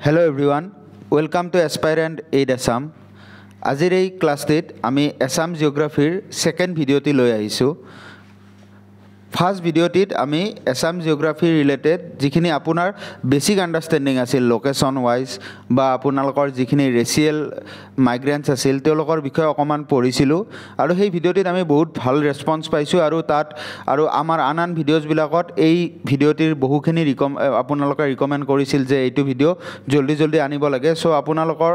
Hello everyone, welcome to Aspirant Aid Assam. আজিৰ এই ক্লাছটিত আমি আসাম জিওগ্ৰাফিৰ সেকেন্ড ভিডিওটি লৈ আহিছো। ফাৰ্স্ট ভিডিওটিত আমি আসাম জিওগ্ৰাফি ৰিলেটেড যিখিনি আপোনাৰ বেসিক আন্ডাৰষ্টেণ্ডিং আছিল লোকেশন ওয়াইজ বা আপোনালোকৰ যিখিনি ৰেচিয়েল মাইগ্ৰেন্টছ আছিল তেওঁলোকৰ বিষয়ে অকমান পঢ়িছিলো আৰু সেই ভিডিওটিত আমি বহুত ভাল ৰেসপন্স পাইছো আৰু তাত আৰু আমাৰ আন ভিডিওজ বিলাকত এই ভিডিওটিৰ বহুখিনি আপোনালোকে ৰিকমেন্ড কৰিছিল যে এইটো ভিডিও জলদি আনিব লাগে। সো আপোনালোকৰ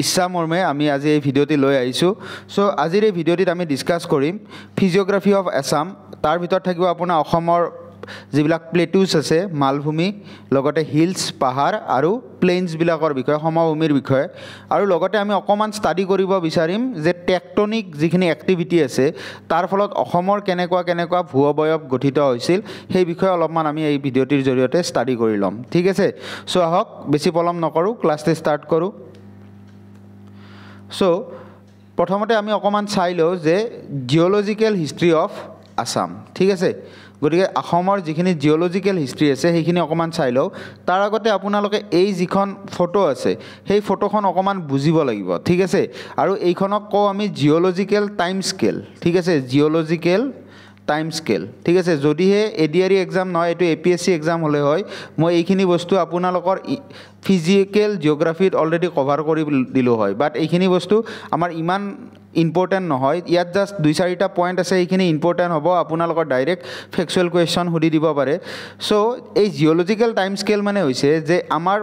ইচ্ছা মৰ্মে আমি আজি এই ভিডিওটি লৈ আহিছো। সো আজিৰ এই ভিডিওটিত আমি ডিসকাস কৰিম ফিজিওগ্ৰাফি অফ আসাম। তাৰ ভিতৰত থাকিব আপোনাৰ অসমৰ যিবিলাক প্লেটুজ আছে মালভূমি লগতে হিলছ পাহাৰ আৰু প্লেইনছ বিলাকৰ বিষয়ে সমভূমিৰ বিষয়ে আৰু লগতে আমি অকমান ষ্টাডি কৰিব বিচাৰিম যে টেকটনিক যিখিনি এক্টিভিটি আছে তাৰ ফলত অসমৰ কেনেকুৱা ভূ-অৱয়ব গঠিত হৈছিল সেই বিষয়ে অলপমান আমি এই ভিডিওটিৰ জৰিয়তে ষ্টাডি কৰি ল'ম। ঠিক আছে, সো আহক বেছি পলম নকৰো ক্লাছটো ষ্টাৰ্ট কৰো। সো প্ৰথমতে আমি অকমান চাই লওঁ যে জিঅ'লজিক্যাল হিষ্ট্ৰী অফ আসাম। ঠিক আছে, গতিকে অসমৰ যিখিনি জিঅ'লজিক্যাল হিষ্ট্ৰী আছে সেইখিনি অকমান চাই লওঁ। তাৰ আগতে আপোনালোকে এই যিখন ফটো আছে সেই ফটোখন অকমান বুজিব লাগিব। ঠিক আছে, আৰু এইখনক কওঁ আমি জিঅ'লজিক্যাল টাইম স্কেল। ঠিক আছে, জিঅ'লজিক্যাল টাইম স্কেল। ঠিক আছে, যদিহে এডিআৰই এক্সাম নহয় এইটো এপিএসসি এক্সাম হলে হয় মই এইখিনি বস্তু আপোনালোকৰ ফিজিক্যাল জিওগ্ৰাফিত অলৰেডি কভাৰ কৰি দিলো হয়, বাট এইখিনি বস্তু আমাৰ ইমান ইম্পৰ্টেণ্ট নহয়। ইয়াত জাষ্ট 2-4টা পইণ্ট আছে, এইখিনি ইম্পৰ্টেণ্ট হ'ব, আপোনালোকৰ ডাইৰেক্ট ফেক্সুৱেল কুৱেশ্যন সুধি দিব পাৰে। চ' এই জিঅ'লজিক্যাল টাইম স্কেল মানে হৈছে যে আমাৰ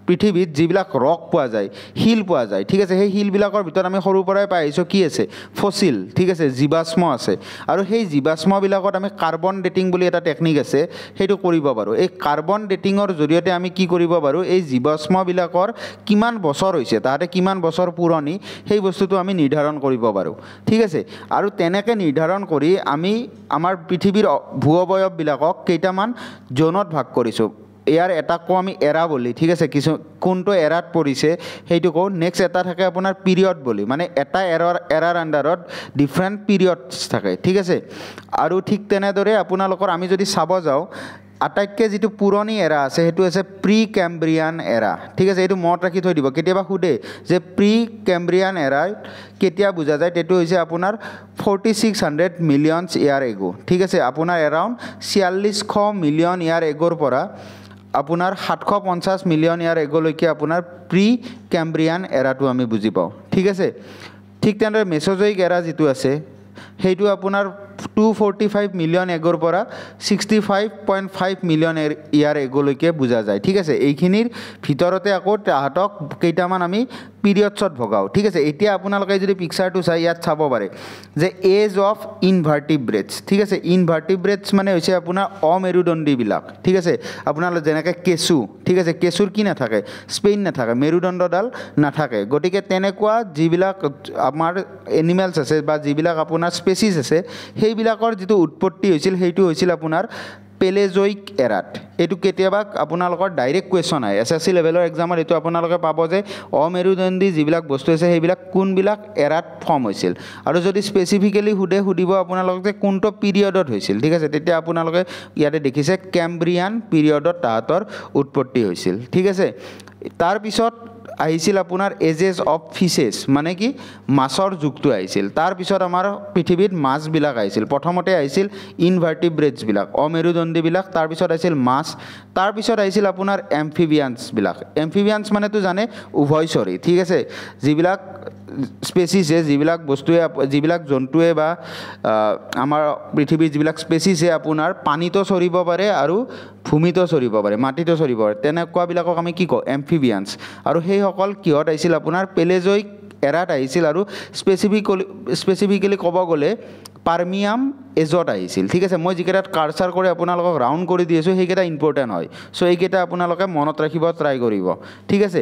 পৃথিৱীত যিবিলাক ৰক পোৱা যায় শিল পোৱা যায়। ঠিক আছে, সেই শিলবিলাকৰ ভিতৰত আমি সৰুৰ পৰাই পাই আহিছোঁ কি আছে ফসিল। ঠিক আছে, জীৱাশ্ম আছে আৰু সেই জীৱাশ্মবিলাকত আমি কাৰ্বন ডেটিং বুলি এটা টেকনিক আছে সেইটো কৰিব পাৰোঁ। এই কাৰ্বন ডেটিঙৰ জৰিয়তে আমি কি কৰিব পাৰোঁ এই জীৱাশ্মবিলাকৰ কিমান বছৰ হৈছে তাহাঁতে কিমান বছৰ পুৰণি সেই বস্তুটো আমি নিৰ্ধাৰণ কৰিব পাৰোঁ। ঠিক আছে, আৰু তেনেকৈ নিৰ্ধাৰণ কৰি আমি আমাৰ পৃথিৱীৰ ভূ-অৱয়ববিলাকক কেইটামান জোনত ভাগ কৰিছোঁ। ইয়াৰ এটা কওঁ আমি এৰা বুলি। ঠিক আছে, কিছু কোনটো এৰাত পৰিছে সেইটো কওঁ। নেক্সট এটা থাকে আপোনাৰ পিৰিয়ড বুলি, মানে এটা এৰাৰ আণ্ডাৰত ডিফাৰেণ্ট পিৰিয়ডছ থাকে। ঠিক আছে, আৰু ঠিক তেনেদৰে আপোনালোকৰ আমি যদি চাব যাওঁ আটাইতকৈ যিটো পুৰণি এৰা আছে সেইটো আছে প্ৰি কেম্ব্ৰিয়ান এৰা। ঠিক আছে, এইটো মনত ৰাখি থৈ দিব, কেতিয়াবা সোধে যে প্ৰি কেম্ব্ৰিয়ান এৰা কেতিয়া বুজা যায়, সেইটো হৈছে আপোনাৰ 4600 মিলিয়নছ ইয়াৰ এগো। ঠিক আছে, আপোনাৰ এৰাউণ্ড 4600 মিলিয়ন ইয়াৰ এগোৰ পৰা আপোনাৰ 750 মিলিয়ন ইয়াৰ এগলৈকে আপোনাৰ প্ৰি কেম্ব্ৰিয়ান এৰাটো আমি বুজি পাওঁ। ঠিক আছে, ঠিক তেনেদৰে মেছ'জয়িক এৰা যিটো আছে সেইটো আপোনাৰ 245 মিলিয়ন এগোৰ পৰা 65.5 মিলিয়ন ইয়াৰ এগলৈকে বুজা যায়। ঠিক আছে, এইখিনিৰ ভিতৰতে আকৌ তাহাঁতক কেইটামান আমি পিৰিয়ডছত ভগাওঁ। ঠিক আছে, এতিয়া আপোনালোকে যদি পিকচাৰটো চাই ইয়াত চাব পাৰে যে এজ অফ ইনভাৰ্টিব্ৰেটছ। ঠিক আছে, ইনভাৰ্টিব্ৰেটছ মানে হৈছে আপোনাৰ অমেৰুদণ্ডীবিলাক। ঠিক আছে, আপোনালোকে যেনেকৈ কেঁচু। ঠিক আছে, কেঁচুৰ কি নাথাকে স্পেইন নাথাকে, মেৰুদণ্ডডাল নাথাকে। গতিকে তেনেকুৱা যিবিলাক আমাৰ এনিমেলছ আছে বা যিবিলাক আপোনাৰ স্পেচিছ আছে সেইবিলাকৰ যিটো উৎপত্তি হৈছিল সেইটো হৈছিল আপোনাৰ পেলেজয়িক এৰাত। এইটো কেতিয়াবা আপোনালোকৰ ডাইৰেক্ট কুৱেশ্যন আহে এছএছচি লেভেলৰ এক্সামত, এইটো আপোনালোকে পাব যে অমেৰুদণ্ডী যিবিলাক বস্তু আছে সেইবিলাক কোনবিলাক এৰাত ফৰ্ম হৈছিল, আৰু যদি স্পেচিফিকেলি সুধিব আপোনালোকক যে কোনটো পিৰিয়ডত হৈছিল। ঠিক আছে, তেতিয়া আপোনালোকে ইয়াতে দেখিছে কেম্ব্ৰিয়ান পিৰিয়ডত তাহাঁতৰ উৎপত্তি হৈছিল। ঠিক আছে, তাৰপিছত আহিছিল আপোনাৰ এজেছ অফ ফিছেছ, মানে কি মাছৰ যুগটো আহিছিল। তাৰপিছত আমাৰ পৃথিৱীত মাছবিলাক আহিছিল। প্ৰথমতে আহিছিল ইনভাৰ্টিব্ৰেটছবিলাক অমেৰুদণ্ডীবিলাক, তাৰপিছত আহিছিল মাছ, তাৰপিছত আহিছিল আপোনাৰ এম্ফিবিয়ানছবিলাক। এম্ফিবিয়ানছ মানেতো জানে উভয়চৰী। ঠিক আছে, যিবিলাক স্পেচিছে যিবিলাক বস্তুৱে যিবিলাক জন্তুৱে বা আমাৰ পৃথিৱীৰ যিবিলাক স্পেচিছে আপোনাৰ পানীতো চৰিব পাৰে আৰু ভূমিতো চৰিব পাৰে, মাটিতো চৰিব পাৰে, তেনেকুৱাবিলাকক আমি কি কওঁ এম্ফিবিয়ানছ। আৰু সেইসকল কিহত আহিছিল আপোনাৰ পেলেজয়িক এৰাত আহিছিল, আৰু স্পেচিফিকেলি ক'ব গ'লে পাৰ্মিয়াম এজত আহিছিল। ঠিক আছে, মই যিকেইটাত কাৰ্চাৰ কৰি আপোনালোকক ৰাউণ্ড কৰি দি আছোঁ সেইকেইটা ইম্পৰ্টেণ্ট হয়। চ' এইকেইটা আপোনালোকে মনত ৰাখিব ট্ৰাই কৰিব। ঠিক আছে,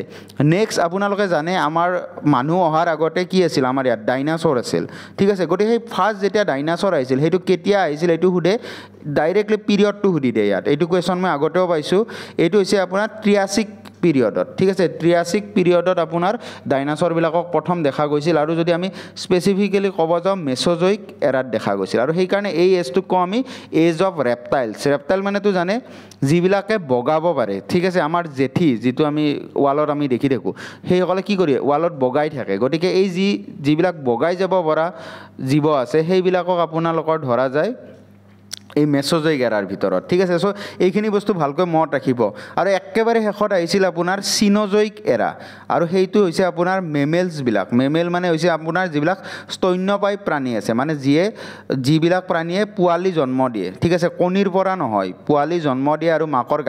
নেক্সট আপোনালোকে জানে আমাৰ মানুহ অহাৰ আগতে কি আছিল আমাৰ ইয়াত ডাইনাছৰ আছিল। ঠিক আছে, গতিকে সেই ফাৰ্ষ্ট যেতিয়া ডাইনাছৰ আহিছিল সেইটো কেতিয়া আহিছিল এইটো সোধে, ডাইৰেক্টলি পিৰিয়ডটো সুধি দিয়ে ইয়াত। এইটো কুৱেশ্যন মই আগতেও পাইছোঁ। এইটো হৈছে আপোনাৰ 83 পিৰিয়ডত ঠিক আছে ট্ৰিয়াছিক পিৰিয়ডত আপোনাৰ ডাইনাছৰবিলাকক প্ৰথম দেখা গৈছিল আৰু যদি আমি স্পেচিফিকেলি ক'ব যাওঁ মেছ'জয়িক এৰাত দেখা গৈছিল আৰু সেইকাৰণে এই এজটোক কওঁ আমি এজ অফ ৰেপটাইলছ ৰেপটাইল মানেতো জানে যিবিলাকে বগাব পাৰে ঠিক আছে আমাৰ জেঠি যিটো আমি ৱালত আমি দেখি থাকোঁ সেইসকলে কি কৰি ৱালত বগাই থাকে গতিকে এই যিবিলাক বগাই যাব পৰা জীৱ আছে সেইবিলাকক আপোনালোকৰ ধৰা যায় এই মেছ'জয়িক এৰাৰ ভিতৰত ঠিক আছে চ' এইখিনি বস্তু ভালকৈ মনত ৰাখিব আৰু একেবাৰে শেষত আহিছিল আপোনাৰ চিন'জয়িক এৰা আৰু সেইটো হৈছে আপোনাৰ মেমেলছবিলাক মেমেল মানে হৈছে আপোনাৰ যিবিলাক স্তন্যপায়ী প্ৰাণী আছে মানে যিবিলাক প্ৰাণীয়ে পোৱালি জন্ম দিয়ে ঠিক আছে কণীৰ পৰা নহয় পোৱালি জন্ম দিয়ে আৰু মাকৰ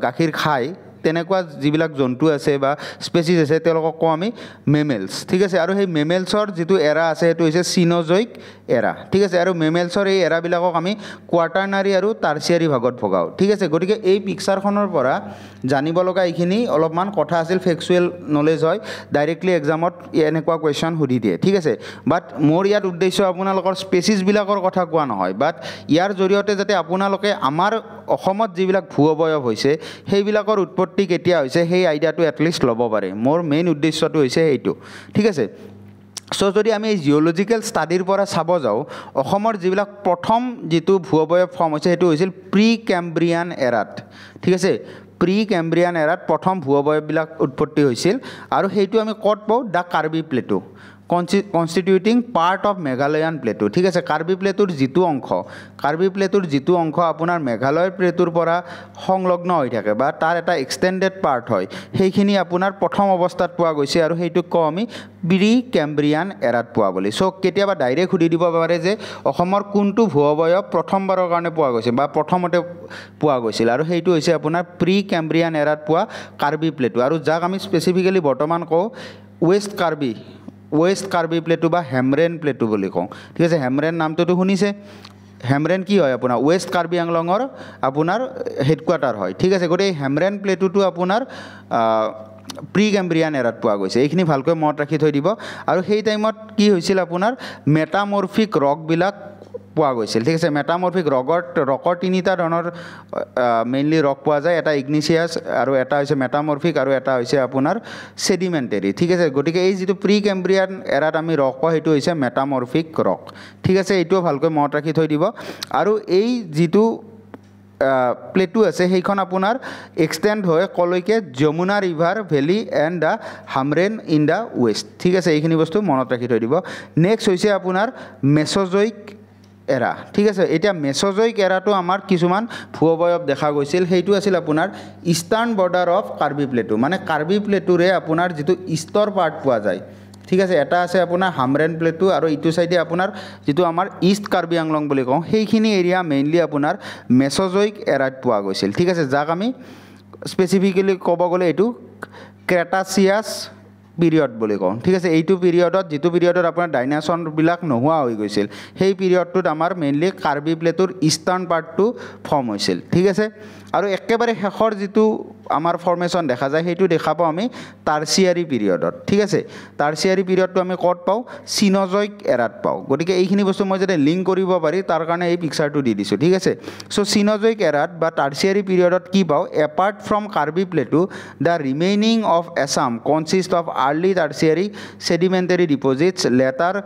গাখীৰ খায় তেনেকুৱা যিবিলাক জন্তু আছে বা স্পেচিছ আছে তেওঁলোকক কওঁ আমি মেমেলছ ঠিক আছে আৰু সেই মেমেলছৰ যিটো এৰা আছে সেইটো হৈছে চিন'জয়িক এৰা ঠিক আছে আৰু মেমেলছৰ এই এৰাবিলাকক আমি কোৱাটাৰনাৰী আৰু টাৰ্চিয়াৰী ভাগত ভগাওঁ ঠিক আছে গতিকে এই পিকচাৰখনৰ পৰা জানিব লগা এইখিনি অলপমান কথা আছিল ফেক্সুৱেল নলেজ হয় ডাইৰেক্টলি এক্সামত এনেকুৱা কুৱেশ্যন সুধি দিয়ে ঠিক আছে বাট মোৰ ইয়াত উদ্দেশ্য আপোনালোকৰ স্পেচিছবিলাকৰ কথা কোৱা নহয় বাট ইয়াৰ জৰিয়তে যাতে আপোনালোকে আমাৰ অসমত যিবিলাক ভূ অৱয়ব হৈছে সেইবিলাকৰ উৎপত্তি কেতিয়া হৈছে সেই আইডিয়াটো এটলিষ্ট ল'ব পাৰে মোৰ মেইন উদ্দেশ্যটো হৈছে সেইটো ঠিক আছে চ' যদি আমি এই জিঅ'লজিকেল ষ্টাডিৰ পৰা চাব যাওঁ অসমৰ যিবিলাক প্ৰথম যিটো ভূ অৱয়ব ফৰ্ম হৈছে সেইটো হৈছিল প্ৰি কেম্ব্ৰিয়ান এৰাত ঠিক আছে প্ৰি কেম্ব্ৰিয়ান এৰাত প্ৰথম ভূ অৱয়ববিলাক উৎপত্তি হৈছিল আৰু সেইটো আমি ক'ত পাওঁ the Karbi plateau constituting part of Meghalayan plateau ঠিক আছে কাৰ্বি প্লেটুৰ যিটো অংশ আপোনাৰ মেঘালয় প্লেটুৰ পৰা সংলগ্ন হৈ থাকে বা তাৰ এটা এক্সটেণ্ডেড পাৰ্ট হয় সেইখিনি আপোনাৰ প্ৰথম অৱস্থাত পোৱা গৈছে আৰু সেইটোক কওঁ আমি প্ৰি কেম্ব্ৰিয়ান এৰাত পোৱা বুলি চ' কেতিয়াবা ডাইৰেক্ট সুধি দিব পাৰে যে অসমৰ কোনটো ভূ অৱয়ব প্ৰথমবাৰৰ কাৰণে পোৱা গৈছে বা প্ৰথমতে পোৱা গৈছিল আৰু সেইটো হৈছে আপোনাৰ প্ৰি কেম্ব্ৰিয়ান এৰাত পোৱা কাৰ্বি প্লেটু আৰু যাক আমি স্পেচিফিকেলি বৰ্তমান কওঁ ৱেষ্ট কাৰ্বি প্লেটু বা হেমৰেন প্লেটু বুলি কওঁ ঠিক আছে হেমৰেন নামটোতো শুনিছে হেমৰেন কি হয় আপোনাৰ ৱেষ্ট কাৰ্বি আংলঙৰ আপোনাৰ হেডকোৱাৰ্টাৰ হয় ঠিক আছে গতিকে হেমৰেন প্লেটুটো আপোনাৰ প্ৰি কেম্ব্ৰিয়ান এৰাত পোৱা গৈছে এইখিনি ভালকৈ মনত ৰাখি থৈ দিব আৰু সেই টাইমত কি হৈছিল আপোনাৰ মেটামৰ্ফিক ৰকবিলাক পোৱা গৈছিল ঠিক আছে মেটামৰ্ফিক ৰকৰ তিনিটা ধৰণৰ মেইনলি ৰক পোৱা যায় এটা ইগনিচিয়াছ আৰু এটা হৈছে মেটামৰ্ফিক আৰু এটা হৈছে আপোনাৰ ছেডিমেণ্টেৰী ঠিক আছে গতিকে এই যিটো প্ৰি কেম্ব্ৰিয়ান এৰাত আমি ৰক পাওঁ সেইটো হৈছে মেটামৰ্ফিক ৰক ঠিক আছে এইটোও ভালকৈ মনত ৰাখি থৈ দিব আৰু এই যিটো প্লেটু আছে সেইখন আপোনাৰ এক্সটেণ্ড হয় কলৈকে Jamuna river valley and the Hamren in the west ঠিক আছে এইখিনি বস্তু মনত ৰাখি থৈ দিব নেক্সট হৈছে আপোনাৰ মেছ'জয়িক এৰা ঠিক আছে এতিয়া মেছ'জয়িক এৰাটো আমাৰ কিছুমান ভূ অৱয়ব দেখা গৈছিল সেইটো আছিল আপোনাৰ eastern border of Karbi plateau মানে কাৰ্বি প্লেটুৰে আপোনাৰ যিটো ইষ্টৰ পাৰ্ট পোৱা যায় ঠিক আছে এটা আছে আপোনাৰ হামৰেন প্লেটু আৰু ইটো চাইডে আপোনাৰ যিটো আমাৰ ইষ্ট কাৰ্বি আংলং বুলি কওঁ সেইখিনি এৰিয়া মেইনলি আপোনাৰ মেছ'জয়িক এৰাত পোৱা গৈছিল ঠিক আছে যাক আমি স্পেচিফিকেলি ক'ব গ'লে এইটো ক্ৰেটাচিয়াছ পিৰিয়ড বুলি কওঁ ঠিক আছে এইটো পিৰিয়ডত যিটো পিৰিয়ডত আপোনাৰ ডাইনাছৰবিলাক নোহোৱা হৈ গৈছিল সেই পিৰিয়ডটোত আমাৰ মেইনলি কাৰ্বি প্লেটুৰ ইষ্টাৰ্ণ পাৰ্টটো ফৰ্ম হৈছিল ঠিক আছে আৰু একেবাৰে শেষৰ যিটো আমাৰ ফৰ্মেশ্যন দেখা যায় সেইটো দেখা পাওঁ আমি টাৰ্চিয়াৰী পিৰিয়ডত ঠিক আছে টাৰ্চিয়াৰী পিৰিয়ডটো আমি ক'ত পাওঁ চিন'জয়িক এৰাত পাওঁ গতিকে এইখিনি বস্তু মই যাতে লিংক কৰিব পাৰি তাৰ কাৰণে এই পিকচাৰটো দি দিছোঁ ঠিক আছে চ' চিন'জয়িক এৰাত বা টাৰ্চিয়াৰী পিৰিয়ডত কি পাওঁ apart from Karbi plateau the remaining of Assam consist of early tertiary sedimentary deposits later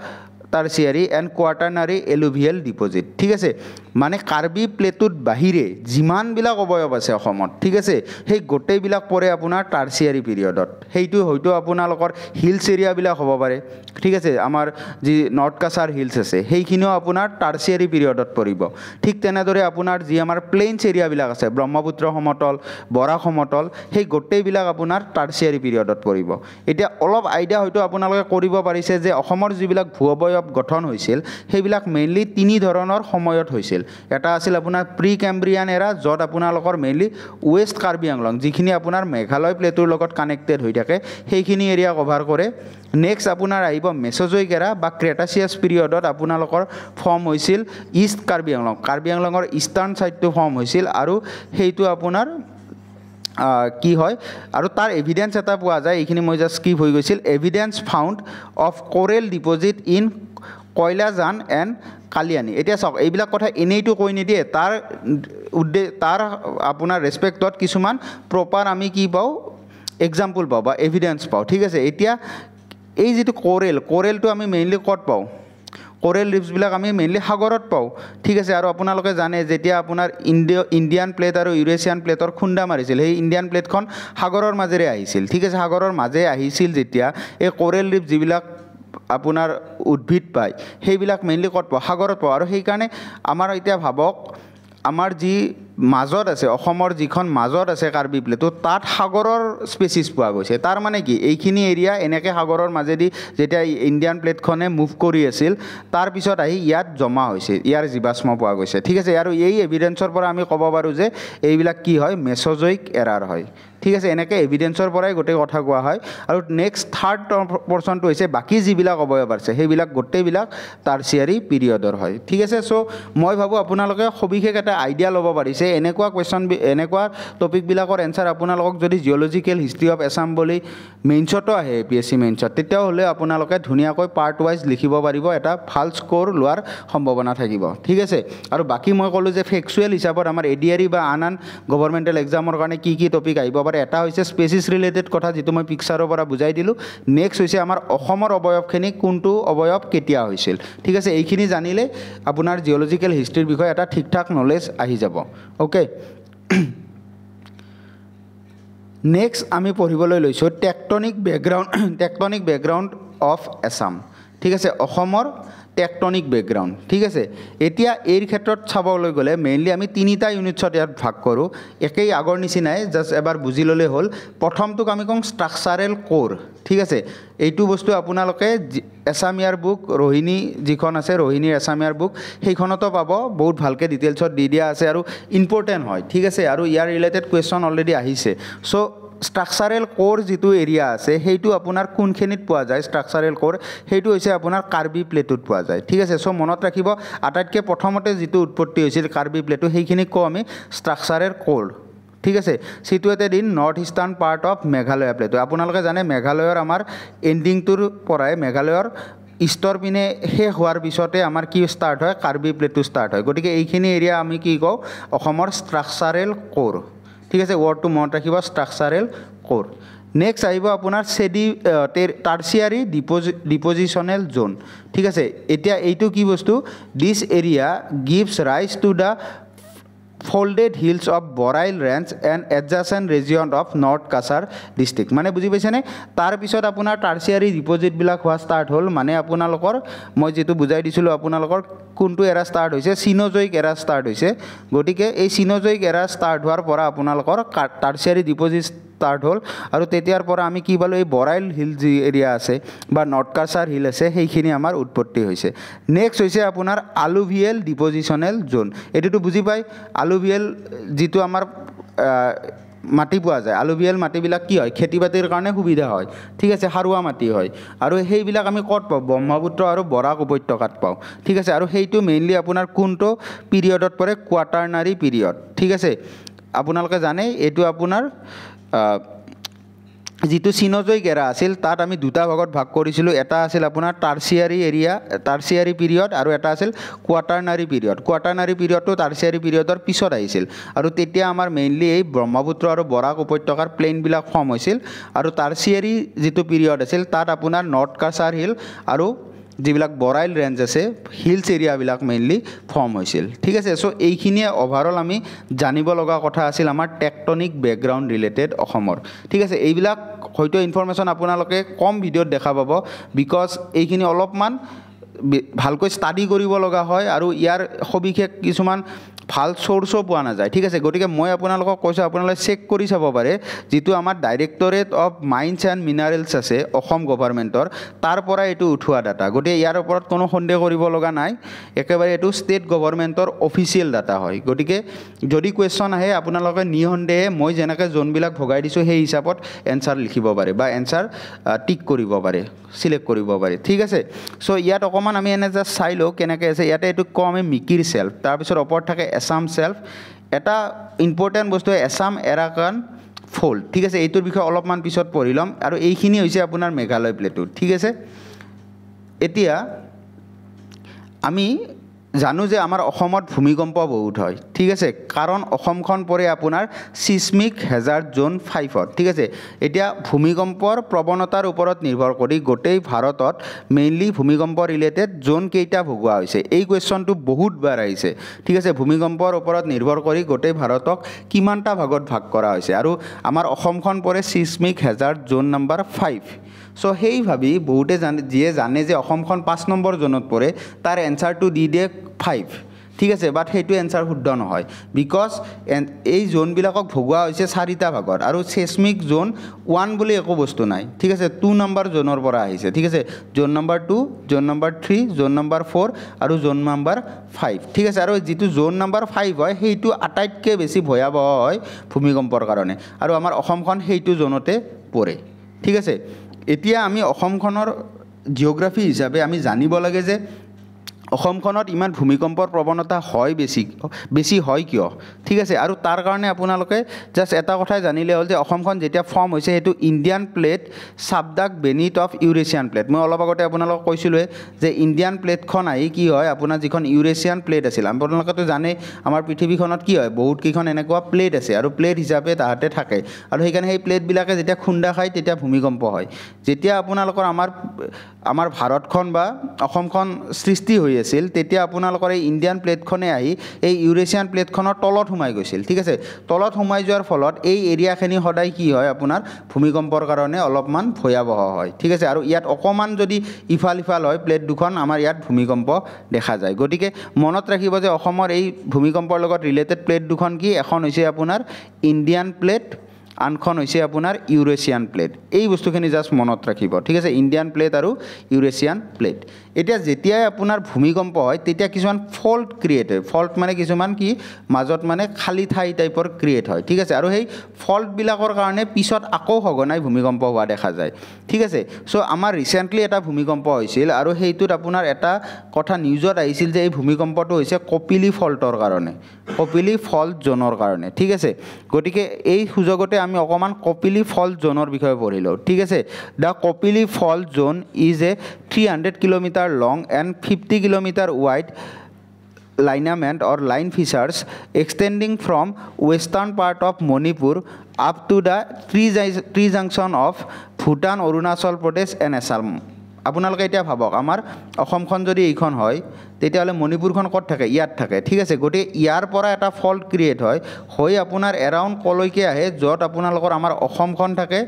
tertiary and quaternary alluvial deposit ঠিক আছে মানে কাৰ্বি প্লেটুত বাহিৰে যিমানবিলাক অৱয়ব আছে অসমত ঠিক আছে সেই গোটেইবিলাক পৰে আপোনাৰ টাৰ্চিয়াৰী পিৰিয়ডত সেইটো হয়তো আপোনালোকৰ হিলছ এৰিয়াবিলাক হ'ব পাৰে ঠিক আছে আমাৰ যি নৰ্থ কাছাৰ হিলছ আছে সেইখিনিও আপোনাৰ টাৰ্চিয়াৰী পিৰিয়ডত পৰিব ঠিক তেনেদৰে আপোনাৰ যি আমাৰ প্লেইনছ এৰিয়াবিলাক আছে ব্ৰহ্মপুত্ৰ সমতল বৰাক সমতল সেই গোটেইবিলাক আপোনাৰ টাৰ্চিয়াৰী পিৰিয়ডত পৰিব এতিয়া অলপ আইডিয়া হয়তো আপোনালোকে কৰিব পাৰিছে যে অসমৰ যিবিলাক ভূ অৱয়ব গঠন হৈছিল সেইবিলাক মেইনলি তিনি ধৰণৰ সময়ত হৈছিল এটা আছিল আপোনাৰ প্ৰি কেম্ব্ৰিয়ান এৰা য'ত আপোনালোকৰ মেইনলি ৱেষ্ট কাৰ্বি আংলং যিখিনি আপোনাৰ মেঘালয় প্লেটুৰ লগত কানেক্টেড হৈ থাকে সেইখিনি এৰিয়া কভাৰ কৰে নেক্সট আপোনাৰ আহিব মেছ'জয়িক এৰা বা ক্ৰেটাচিয়াছ পিৰিয়ডত আপোনালোকৰ ফৰ্ম হৈছিল ইষ্ট কাৰ্বি আংলঙৰ ইষ্টাৰ্ণ ছাইডটো ফৰ্ম হৈছিল আৰু সেইটো আপোনাৰ কি হয় আৰু তাৰ এভিডেন্স এটা পোৱা যায় এইখিনি মই জাষ্ট স্কিপ হৈ গৈছিল evidence found of coral deposit in Koilajan and Kaliyani এতিয়া চাওক এইবিলাক কথা এনেইতো কৈ নিদিয়ে তাৰ আপোনাৰ ৰেচপেক্টত কিছুমান প্ৰপাৰ আমি কি পাওঁ এক্সাম্পল পাওঁ বা এভিডেন্স পাওঁ ঠিক আছে এতিয়া এই যিটো কোৰেলটো আমি মেইনলি ক'ত পাওঁ কোৰেল ৰিফছবিলাক আমি মেইনলি সাগৰত পাওঁ ঠিক আছে আৰু আপোনালোকে জানে যেতিয়া আপোনাৰ ইণ্ডিয়ান প্লেট আৰু ইউৰেছিয়ান প্লেটৰ খুন্দা মাৰিছিল সেই ইণ্ডিয়ান প্লেটখন সাগৰৰ মাজেৰে আহিছিল ঠিক আছে সাগৰৰ মাজে আহিছিল যেতিয়া এই কোৰেল ৰিফ যিবিলাক আপোনাৰ উদ্ভিদ পায় সেইবিলাক মেইনলি ক'ত পাওঁ সাগৰত পাওঁ আৰু সেইকাৰণে আমাৰ এতিয়া ভাবক আমাৰ যি মাজত আছে অসমৰ যিখন মাজত আছে কাৰ্বি প্লেটটো তাত সাগৰৰ স্পেচিছ পোৱা গৈছে তাৰ মানে কি এইখিনি এৰিয়া এনেকৈ সাগৰৰ মাজেদি যেতিয়া ইণ্ডিয়ান প্লেটখনে মুভ কৰি আছিল তাৰপিছত আহি ইয়াত জমা হৈছে ইয়াৰ জীৱাশ্ম পোৱা গৈছে ঠিক আছে আৰু এই এভিডেন্সৰ পৰা আমি ক'ব পাৰোঁ যে এইবিলাক কি হয় মেছ'জইক এৰাৰ হয় ঠিক আছে এনেকৈ এভিডেন্সৰ পৰাই গোটেই কথা কোৱা হয় আৰু নেক্সট থাৰ্ড পৰ্চনটো হৈছে বাকী যিবিলাক অৱয়ব আছে সেইবিলাক গোটেইবিলাক টাৰ্চিয়াৰী পিৰিয়ডৰ হয় ঠিক আছে চ' মই ভাবোঁ আপোনালোকে সবিশেষ এটা আইডিয়া ল'ব পাৰিছে এনেকুৱা কুৱেশ্যন এনেকুৱা টপিকবিলাকৰ এনচাৰ আপোনালোকক যদি জিঅ'লজিকেল হিষ্ট্ৰী অফ এছাম বুলি মেইনছতো আহে APSC মেইনছত তেতিয়াহ'লে আপোনালোকে ধুনীয়াকৈ পাৰ্ট ৱাইজ লিখিব পাৰিব এটা ভাল স্ক'ৰ লোৱাৰ সম্ভাৱনা থাকিব ঠিক আছে আৰু বাকী মই ক'লোঁ যে ফেক্সুৱেল হিচাপত আমাৰ ADRE বা আন গভৰ্ণমেণ্টেল এক্সামৰ কাৰণে কি টপিক আহিব পাৰে এটা হৈছে স্পেচিছ ৰিলেটেড কথা যিটো মই পিকচাৰৰ পৰা বুজাই দিলোঁ নেক্সট হৈছে আমাৰ অসমৰ অৱয়ৱখিনি কোনটো অৱয়ৱ কেতিয়া হৈছিল ঠিক আছে এইখিনি জানিলে আপোনাৰ জিঅ'লজিকেল হিষ্ট্ৰীৰ বিষয়ে এটা ঠিক ঠাক নলেজ আহি যাব অ'কে নেক্সট আমি পঢ়িবলৈ লৈছোঁ টেকটনিক বেকগ্ৰাউণ্ড অফ এছাম ঠিক আছে অসমৰ টেকটনিক বেকগ্ৰাউণ্ড ঠিক আছে এতিয়া এই ক্ষেত্ৰত চাবলৈ গ'লে মেইনলি আমি তিনিটা ইউনিটছত ইয়াত ভাগ কৰোঁ একেই আগৰ নিচিনাই জাষ্ট এবাৰ বুজি ল'লে হ'ল প্ৰথমটোক আমি কওঁ ষ্ট্ৰাকচাৰেল কোৰ ঠিক আছে এইটো বস্তু আপোনালোকে এছামিয়াৰ বুক ৰোহিণী যিখন আছে ৰোহিণীৰ এছামিয়াৰ বুক সেইখনতো পাব বহুত ভালকৈ ডিটেইলছত দি দিয়া আছে আৰু ইম্পৰ্টেণ্ট হয় ঠিক আছে আৰু ইয়াৰ ৰিলেটেড কুৱেশ্যন অলৰেডি আহিছে চ' ষ্ট্ৰাকচাৰেল কোৰ যিটো এৰিয়া আছে সেইটো আপোনাৰ কোনখিনিত পোৱা যায় ষ্ট্ৰাকচাৰেল কোৰ সেইটো হৈছে আপোনাৰ কাৰ্বি প্লেটুত পোৱা যায় ঠিক আছে চ' মনত ৰাখিব আটাইতকৈ প্ৰথমতে যিটো উৎপত্তি হৈছিল কাৰ্বি প্লেটু সেইখিনিক কওঁ আমি ষ্ট্ৰাকচাৰেল কোৰ ঠিক আছে situated in north eastern part of Meghalaya plateau আপোনালোকে জানে মেঘালয়ৰ আমাৰ এণ্ডিংটোৰ পৰাই মেঘালয়ৰ ইষ্টৰ পিনে শেষ হোৱাৰ পিছতে আমাৰ কি ষ্টাৰ্ট হয় কাৰ্বি প্লেটু ষ্টাৰ্ট হয় গতিকে এইখিনি এৰিয়া আমি কি কওঁ অসমৰ ষ্ট্ৰাকচাৰেল কোৰ ঠিক আছে ৱৰ্ডটো মনত ৰাখিব ষ্ট্ৰাকচাৰেল কোৰ নেক্সট আহিব আপোনাৰ টাৰ্চিয়াৰী ডিপজিশ্যনেল জ'ন ঠিক আছে এতিয়া এইটো কি বস্তু দিছ এৰিয়া গিভছ ৰাইজ to the folded hills of Borail Range and adjacent region of North Kasar district মানে বুজি পাইছেনে তাৰপিছত আপোনাৰ টাৰ্চিয়াৰী ডিপজিটবিলাক হোৱা ষ্টাৰ্ট হ'ল মানে আপোনালোকৰ মই যিটো বুজাই দিছিলোঁ আপোনালোকৰ কোনটো এৰা ষ্টাৰ্ট হৈছে চিন'জইক এৰা ষ্টাৰ্ট হৈছে গতিকে এই চিন'জইক এৰা ষ্টাৰ্ট হোৱাৰ পৰা আপোনালোকৰ টাৰ্চিয়াৰী ডিপজিট ষ্টাৰ্ট হ'ল আৰু তেতিয়াৰ পৰা আমি কি পালোঁ এই বৰাইল হিল যি এৰিয়া আছে বা নৰ্থ কাছাৰ হিল আছে সেইখিনি আমাৰ উৎপত্তি হৈছে নেক্সট হৈছে আপোনাৰ আলুভিয়েল ডিপজিশ্যনেল জ'ন এইটোতো বুজি পায় আলুভিয়েল যিটো আমাৰ মাটি পোৱা যায় আলুভিয়েল মাটিবিলাক কি হয় খেতি বাতিৰ কাৰণে সুবিধা হয় ঠিক আছে সাৰুৱা মাটি হয় আৰু সেইবিলাক আমি ক'ত পাওঁ ব্ৰহ্মপুত্ৰ আৰু বৰাক উপত্যকাত পাওঁ ঠিক আছে আৰু সেইটো মেইনলি আপোনাৰ কোনটো পিৰিয়ডত পৰে কোৱাটাৰনাৰী পিৰিয়ড ঠিক আছে আপোনালোকে জানে এইটো আপোনাৰ যিটো চিন'জইক এৰা আছিল তাত আমি দুটা ভাগত ভাগ কৰিছিলোঁ এটা আছিল আপোনাৰ টাৰ্চিয়াৰী পিৰিয়ড আৰু এটা আছিল কোৱাটাৰনাৰী পিৰিয়ডটো টাৰ্চিয়াৰী পিৰিয়ডৰ পিছত আহিছিল আৰু তেতিয়া আমাৰ মেইনলি এই ব্ৰহ্মপুত্ৰ আৰু বৰাক উপত্যকাৰ প্লেইনবিলাক ফৰ্ম হৈছিল আৰু টাৰ্চিয়াৰী যিটো পিৰিয়ড আছিল তাত আপোনাৰ নৰ্থ কাছাৰ হিল আৰু যিবিলাক বৰাইল ৰেঞ্জ আছে হিলছ এৰিয়াবিলাক মেইনলি ফৰ্ম হৈছিল ঠিক আছে চ' এইখিনিয়ে অভাৰঅল আমি জানিব লগা কথা আছিল আমাৰ টেকটনিক বেকগ্ৰাউণ্ড ৰিলেটেড অসমৰ ঠিক আছে এইবিলাক হয়তো ইনফৰমেশ্যন আপোনালোকে কম ভিডিঅ'ত দেখা পাব বিকজ এইখিনি অলপমান ভালকৈ ষ্টাডি কৰিব লগা হয় আৰু ইয়াৰ সবিশেষ কিছুমান ভাল চ'ৰ্চো পোৱা নাযায় ঠিক আছে গতিকে মই আপোনালোকক কৈছোঁ আপোনালোকে চেক কৰি চাব পাৰে যিটো আমাৰ directorate of mines and minerals আছে অসম গভৰ্ণমেণ্টৰ তাৰ পৰা এইটো উঠোৱা ডাটা গতিকে ইয়াৰ ওপৰত কোনো সন্দেহ কৰিব লগা নাই একেবাৰে এইটো ষ্টেট গভৰ্ণমেণ্টৰ অফিচিয়েল ডাটা হয় গতিকে যদি কুৱেশ্যন আহে আপোনালোকে নিঃসন্দেহে মই যেনেকৈ জোনবিলাক ভগাই দিছোঁ সেই হিচাপত এনচাৰ লিখিব পাৰে বা এনচাৰ টিক কৰিব পাৰে চিলেক্ট কৰিব পাৰে ঠিক আছে চ' ইয়াত অকণমান আমি এনে জাষ্ট চাই লওঁ কেনেকৈ আছে ইয়াতে এইটো কওঁ আমি মিকিৰ চেল্ফ তাৰপিছত ওপৰত থাকে এছাম চেল্ফ এটা ইম্পৰ্টেণ্ট বস্তু এছাম এৰাকান ফ'ল্ড ঠিক আছে এইটোৰ বিষয়ে অলপমান পিছত পঢ়ি ল'ম আৰু এইখিনি হৈছে আপোনাৰ মেঘালয় প্লেটু ঠিক আছে এতিয়া আমি জানো যে আমাৰ অসমত ভূমিকম্প বহুত হয় ঠিক আছে কাৰণ অসমখন পৰে আপোনাৰ সিসমিক হেজাৰ্ড জোন 5ত ঠিক আছে এতিয়া ভূমিকম্পৰ প্ৰৱণতাৰ ওপৰত নিৰ্ভৰ কৰি গোটেই ভাৰতত মেইনলি ভূমিকম্প ৰিলেটেড জোন কেইটা ভগোৱা হৈছে এই কোৱেশ্চনটো বহুত বাৰ আহিছে ঠিক আছে ভূমিকম্পৰ ওপৰত নিৰ্ভৰ কৰি গোটেই ভাৰতক কিমানটা ভাগত ভাগ কৰা হৈছে আৰু আমাৰ অসমখন পৰে সিসমিক হেজাৰ্ড জোন নম্বৰ 5 সো সেই ভাবি বহুতে যিয়ে জানে যে অসমখন 5 নম্বৰ জোনত পৰে তাৰ এনসাৰটো দি দিয়ে 5 ঠিক আছে বাট সেইটো এনসাৰ শুদ্ধ নহয় বিকজ এই জোনবিলাকক ভগোৱা হৈছে 4টা ভাগত আৰু সেismic জোন 1 বুলি একো বস্তু নাই ঠিক আছে 2 নম্বৰ জোনৰ পৰা আহিছে ঠিক আছে জোন নম্বৰ 2 জোন নম্বৰ 3 জোন নম্বৰ 4 আৰু জোন নম্বৰ 5 ঠিক আছে আৰু যেটো জোন নম্বৰ 5 হয় সেইটো আটাইতকৈ বেছি ভয়াবহ হয় ভূমিকম্পৰ কাৰণে আৰু আমাৰ অসমখন সেইটো জোনতে পৰে ঠিক আছে এতিয়া আমি অসমখনৰ জিওগ্ৰাফি হিচাপে আমি জানিব লাগে যে অসমখনত ইমান ভূমিকম্পৰ প্ৰৱণতা হয় বেছি হয় কিয় ঠিক আছে আৰু তাৰ কাৰণে আপোনালোকে জাস্ট এটা কথাই জানিলে হ'ল যে অসমখন যেতিয়া ফৰ্ম হৈছে সেইটো Indian plate subduct beneath of Eurasian plate মই অলপ আগতে আপোনালোকক কৈছিলোৱে যে ইণ্ডিয়ান প্লেটখন আহি কি হয় আপোনাৰ যিখন ইউৰেছিয়ান প্লেট আছিল আপোনালোকেতো জানে আমাৰ পৃথিৱীখনত কি হয় বহুত কেইখন এনেকুৱা প্লেট আছে আৰু প্লেট হিচাপে তাহাঁতে থাকে আৰু সেইকাৰণে সেই প্লেটবিলাকে যেতিয়া খুন্দা খায় তেতিয়া ভূমিকম্প হয় যেতিয়া আপোনালোকৰ আমাৰ ভাৰতখন বা অসমখন সৃষ্টি হৈ আছিল তেতিয়া আপোনালোকৰ এই ইণ্ডিয়ান প্লেটখনে আহি এই ইউৰেছিয়ান প্লেটখনৰ তলত সোমাই গৈছিল ঠিক আছে তলত সোমাই যোৱাৰ ফলত এই এৰিয়াখিনি সদায় কি হয় আপোনাৰ ভূমিকম্পৰ কাৰণে অলপমান ভয়াবহ হয় ঠিক আছে আৰু ইয়াত অকমান যদি ইফাল হয় প্লেট দুখন আমাৰ ইয়াত ভূমিকম্প দেখা যায় গতিকে মনত ৰাখিব যে অসমৰ এই ভূমিকম্পৰ লগত ৰিলেটেড প্লেট দুখন কি এখন হৈছে আপোনাৰ ইণ্ডিয়ান প্লেট আনখন হৈছে আপোনাৰ ইউৰেছিয়ান প্লেট এই বস্তুখিনি জাস্ট মনত ৰাখিব ঠিক আছে ইণ্ডিয়ান প্লেট আৰু ইউৰেছিয়ান প্লেট এতিয়া যেতিয়াই আপোনাৰ ভূমিকম্প হয় তেতিয়া কিছুমান ফল্ট ক্ৰিয়েট হয় ফল্ট মানে কিছুমান কি মাজত মানে খালী ঠাই টাইপৰ ক্ৰিয়েট হয় ঠিক আছে আৰু সেই ফল্টবিলাকৰ কাৰণে পিছত আকৌ সঘনাই ভূমিকম্প হোৱা দেখা যায় ঠিক আছে সো আমাৰ ৰিসেন্টলি এটা ভূমিকম্প হৈছিল আৰু সেইটোত আপোনাৰ এটা কথা নিউজত আহিছিল যে এই ভূমিকম্পটো হৈছে কপিলি ফল্টৰ কাৰণে কপিলি ফল্ট জোনৰ কাৰণে ঠিক আছে গতিকে এই সুযোগতে আমি অকমান কপিলি ফল্ট জোনৰ বিষয়ে পঢ়িলো ঠিক আছে the Kopili fault zone is a 300 kilometre long and 50 kilometer wide lineament or line features extending from western part of Manipur up to the tree junction of Bhutan, Arunachal Pradesh and Assam. আপোনালোকে এতিয়া ভাবক আমাৰ অসমখন যদি এইখন হয় তেতিয়াহ'লে মণিপুৰখন ক'ত থাকে ইয়াত থাকে ঠিক আছে গতিকে ইয়াৰ পৰা এটা ফল্ট ক্ৰিয়েট হয় আপোনাৰ এৰাউণ্ড কলৈকে আহে য'ত আপোনালোকৰ আমাৰ অসমখন থাকে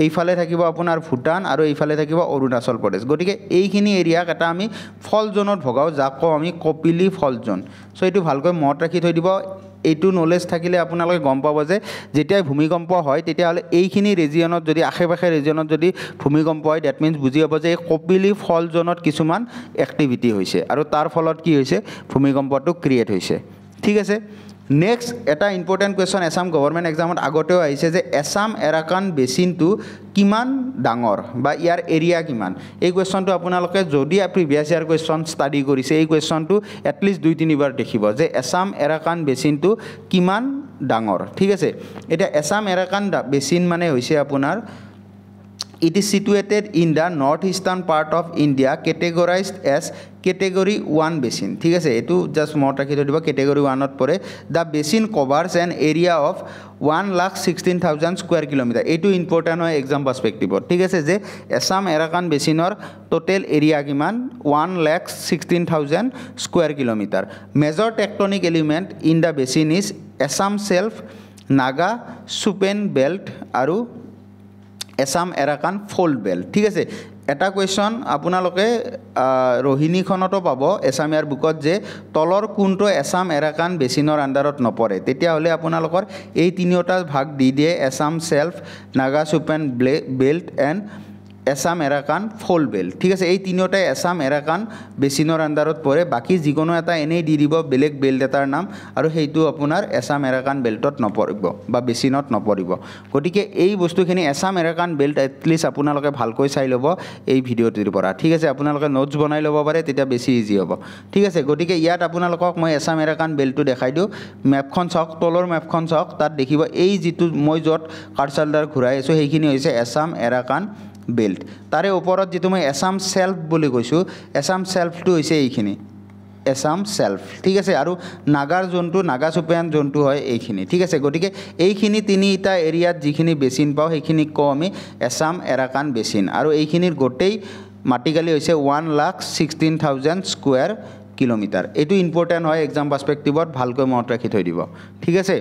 এইফালে থাকিব আপোনাৰ ভূটান আৰু এইফালে থাকিব অৰুণাচল প্ৰদেশ গতিকে এইখিনি এৰিয়াক এটা আমি ফল্ট জোনত ভগাও যাক কওঁ আমি কপিলি ফল্ট জোন সো এইটো ভালকৈ মনত ৰাখি থৈ দিব এইটো নলেজ থাকিলে আপোনালোকে গম পাব যে যেতিয়াই ভূমিকম্প হয় তেতিয়াহ'লে এইখিনি ৰিজিয়নত যদি আশে-পাশে ৰিজিয়নত যদি ভূমিকম্প হয় ডেট মিন্স বুজি পাব যে এই কপিলি ফল্ট জোনত কিছুমান এক্টিভিটি হৈছে আৰু তাৰ ফলত কি হৈছে ভূমিকম্পটো ক্ৰিয়েট হৈছে ঠিক আছে নেক্সট এটা ইম্পৰ্টেণ্ট কুৱেশ্যন এছাম গভৰ্ণমেণ্ট এক্সামত আগতেও আহিছে যে এছাম এৰাকান বেচিনটো কিমান ডাঙৰ বা ইয়াৰ এৰিয়া কিমান এই কুৱেশ্যনটো আপোনালোকে যদি প্ৰিভিয়াছ ইয়াৰ কুৱেশ্যন ষ্টাডি কৰিছে এই কুৱেশ্যনটো এটলিষ্ট 2-3 বাৰ দেখিব যে এছাম এৰাকান বেচিনটো কিমান ডাঙৰ ঠিক আছে এতিয়া এছাম এৰাকান বেচিন মানে হৈছে আপোনাৰ It is situated in the northeastern part of India categorized as category 1 basin ঠিক আছে এটো জাস্ট মনত ৰাখি থৈ দিব category 1 ত পৰে the basin covers an area of 1,16,000 square kilometer এটো ইম্পৰ্টেন্ট হয় এক্সাম পাৰ্সপেক্টিভত ঠিক আছে যে এছাম এৰাকান বেচিনৰ টোটাল এৰিয়া কিমান 1,16,000 square kilometer major tectonic element in the basin is Assam Shelf Naga Supen belt আৰু এছাম এৰাকান ফল্ট বেল্ট ঠিক আছে এটা কুৱেশ্যন আপোনালোকে ৰোহিণীখনতো পাব এছামিয়াৰ বুকত যে তলৰ কোনটো এছাম এৰাকান বেচিনৰ আণ্ডাৰত নপৰে তেতিয়াহ'লে আপোনালোকৰ এই তিনিওটা ভাগ দি দিয়ে Assam shelf Naga schuppen belt and Assam Arakan fault belt ঠিক আছে এই তিনিওটাই এছাম এৰাকান বেচিনৰ আণ্ডাৰত পৰে বাকী যিকোনো এটা এনেই দি দিব বেলেগ বেল্ট এটাৰ নাম আৰু সেইটো আপোনাৰ এছাম এৰাকান বেল্টত নপৰিব বা বেচিনত নপৰিব গতিকে এই বস্তুখিনি এছাম এৰাকান বেল্ট এটলিষ্ট আপোনালোকে ভালকৈ চাই ল'ব এই ভিডিঅ'টোৰ পৰা ঠিক আছে আপোনালোকে নোটছ বনাই ল'ব পাৰে তেতিয়া বেছি ইজি হ'ব ঠিক আছে গতিকে ইয়াত আপোনালোকক মই এছাম এৰাকান বেল্টটো দেখাই দিওঁ মেপখন চাওক তলৰ মেপখন চাওক তাত দেখিব এই যিটো মই য'ত কাৰ্চাৰডাল ঘূৰাই আছোঁ সেইখিনি হৈছে এছাম এৰাকান বেল্ট তাৰে ওপৰত যেটো মই এছাম শেল্ফ বুলি কৈছোঁ এছাম শেল্ফটো হৈছে এইখিনি এছাম সেলফ ঠিক আছে আৰু নাগাৰ জোনটো নাগা সুপেন জোনটো হয় এইখিনি ঠিক আছে গতিকে এইখিনি তিনিটা এৰিয়াত যিখিনি বেচিন পাওঁ সেইখিনি কওঁ আমি এছাম এৰাকান বেচিন আৰু এইখিনিৰ গোটেই মাটিকালি হৈছে 1,16,000 স্কোয়াৰ কিলোমিটাৰ এইটো ইম্পৰ্টেণ্ট হয় এক্সাম পাৰ্সপেক্টিভত ভালকৈ মনত ৰাখি থৈ দিব ঠিক আছে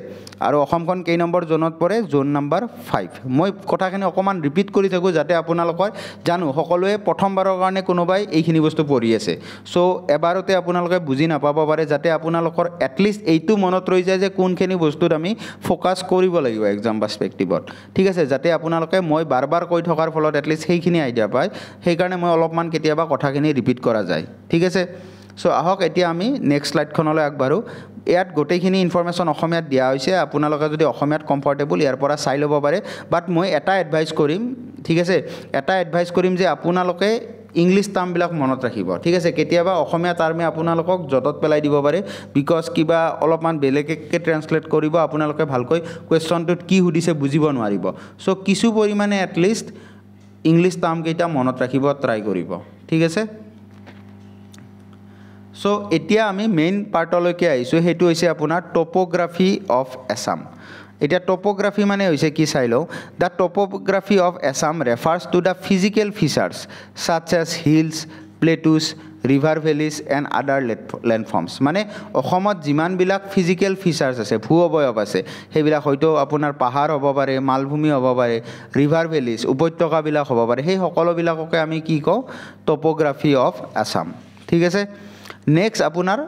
আৰু অসমখন কেই নম্বৰ জোনত পৰে জোন নম্বৰ 5 মই কথাখিনি অকমান ৰিপিট কৰি থাকো যাতে আপোনালোকৰ জানো সকলোৱে প্ৰথমবাৰৰ কাৰণে কোনোবাই এইখিনি বস্তু পঢ়ি আছে সো এবাৰতে আপোনালোকে বুজি নাপাব পাৰে যাতে আপোনালোকৰ এটলিষ্ট এইটো মনত ৰৈ যায় যে কোনখিনি বস্তুত আমি ফোকাস কৰিব লাগিব এক্সাম পাৰ্সপেক্টিভত ঠিক আছে যাতে আপোনালোকে মই বাৰবাৰ কৈ থকাৰ ফলত এটলিষ্ট সেইখিনি আইডিয়া পায় সেই কাৰণে মই অলপমান কেতিয়াবা কথাখিনি ৰিপিট কৰা যায় ঠিক আছে সো আহক এতিয়া আমি নেক্সট স্লাইডখনলৈ আগবাঢ়ো ইয়াত গোটেইখিনি ইনফৰমেশ্যন অসমীয়াত দিয়া হৈছে আপোনালোকে যদি অসমীয়াত কমফৰ্টেবল ইয়াৰ পৰা চাই ল'ব পাৰে বাট মই এটা এডভাইস কৰিম ঠিক আছে এটা এডভাইস কৰিম যে আপোনালোকে ইংলিছ টাৰ্মবিলাক মনত ৰাখিব ঠিক আছে কেতিয়াবা অসমীয়া টাৰ্মে আপোনালোকক জটত পেলাই দিব পাৰে বিকজ কিবা অলপমান বেলেগকৈ ট্ৰান্সলেট কৰিব আপোনালোকে ভালকৈ কুৱেশ্যনটোত কি সুধিছে বুজিব নোৱাৰিব সো কিছু পৰিমাণে এটলিষ্ট ইংলিছ টাৰ্মকেইটা মনত ৰাখিব ট্ৰাই কৰিব ঠিক আছে সো এতিয়া আমি মেইন পাৰ্টলৈকে আহিছোঁ সেইটো হৈছে আপোনাৰ টপোগ্ৰাফি অফ আসাম এতিয়া টপোগ্ৰাফি মানে হৈছে কি চাই লওঁ the topography of Assam refers to the physical features such as hills plateaus river valleys and other landforms মানে অসমত যিমানবিলাক ফিজিকেল ফিচাৰ্ছ আছে ভূ অৱয়ব আছে সেইবিলাক হয়তো আপোনাৰ পাহাৰ হ'ব পাৰে মালভূমি হ'ব পাৰে ৰিভাৰ ভেলিজ উপত্যকাবিলাক হ'ব পাৰে সেই সকলোবিলাককে আমি কি কওঁ টপোগ্ৰাফি অফ আসাম ঠিক আছে নেক্সট আপোনাৰ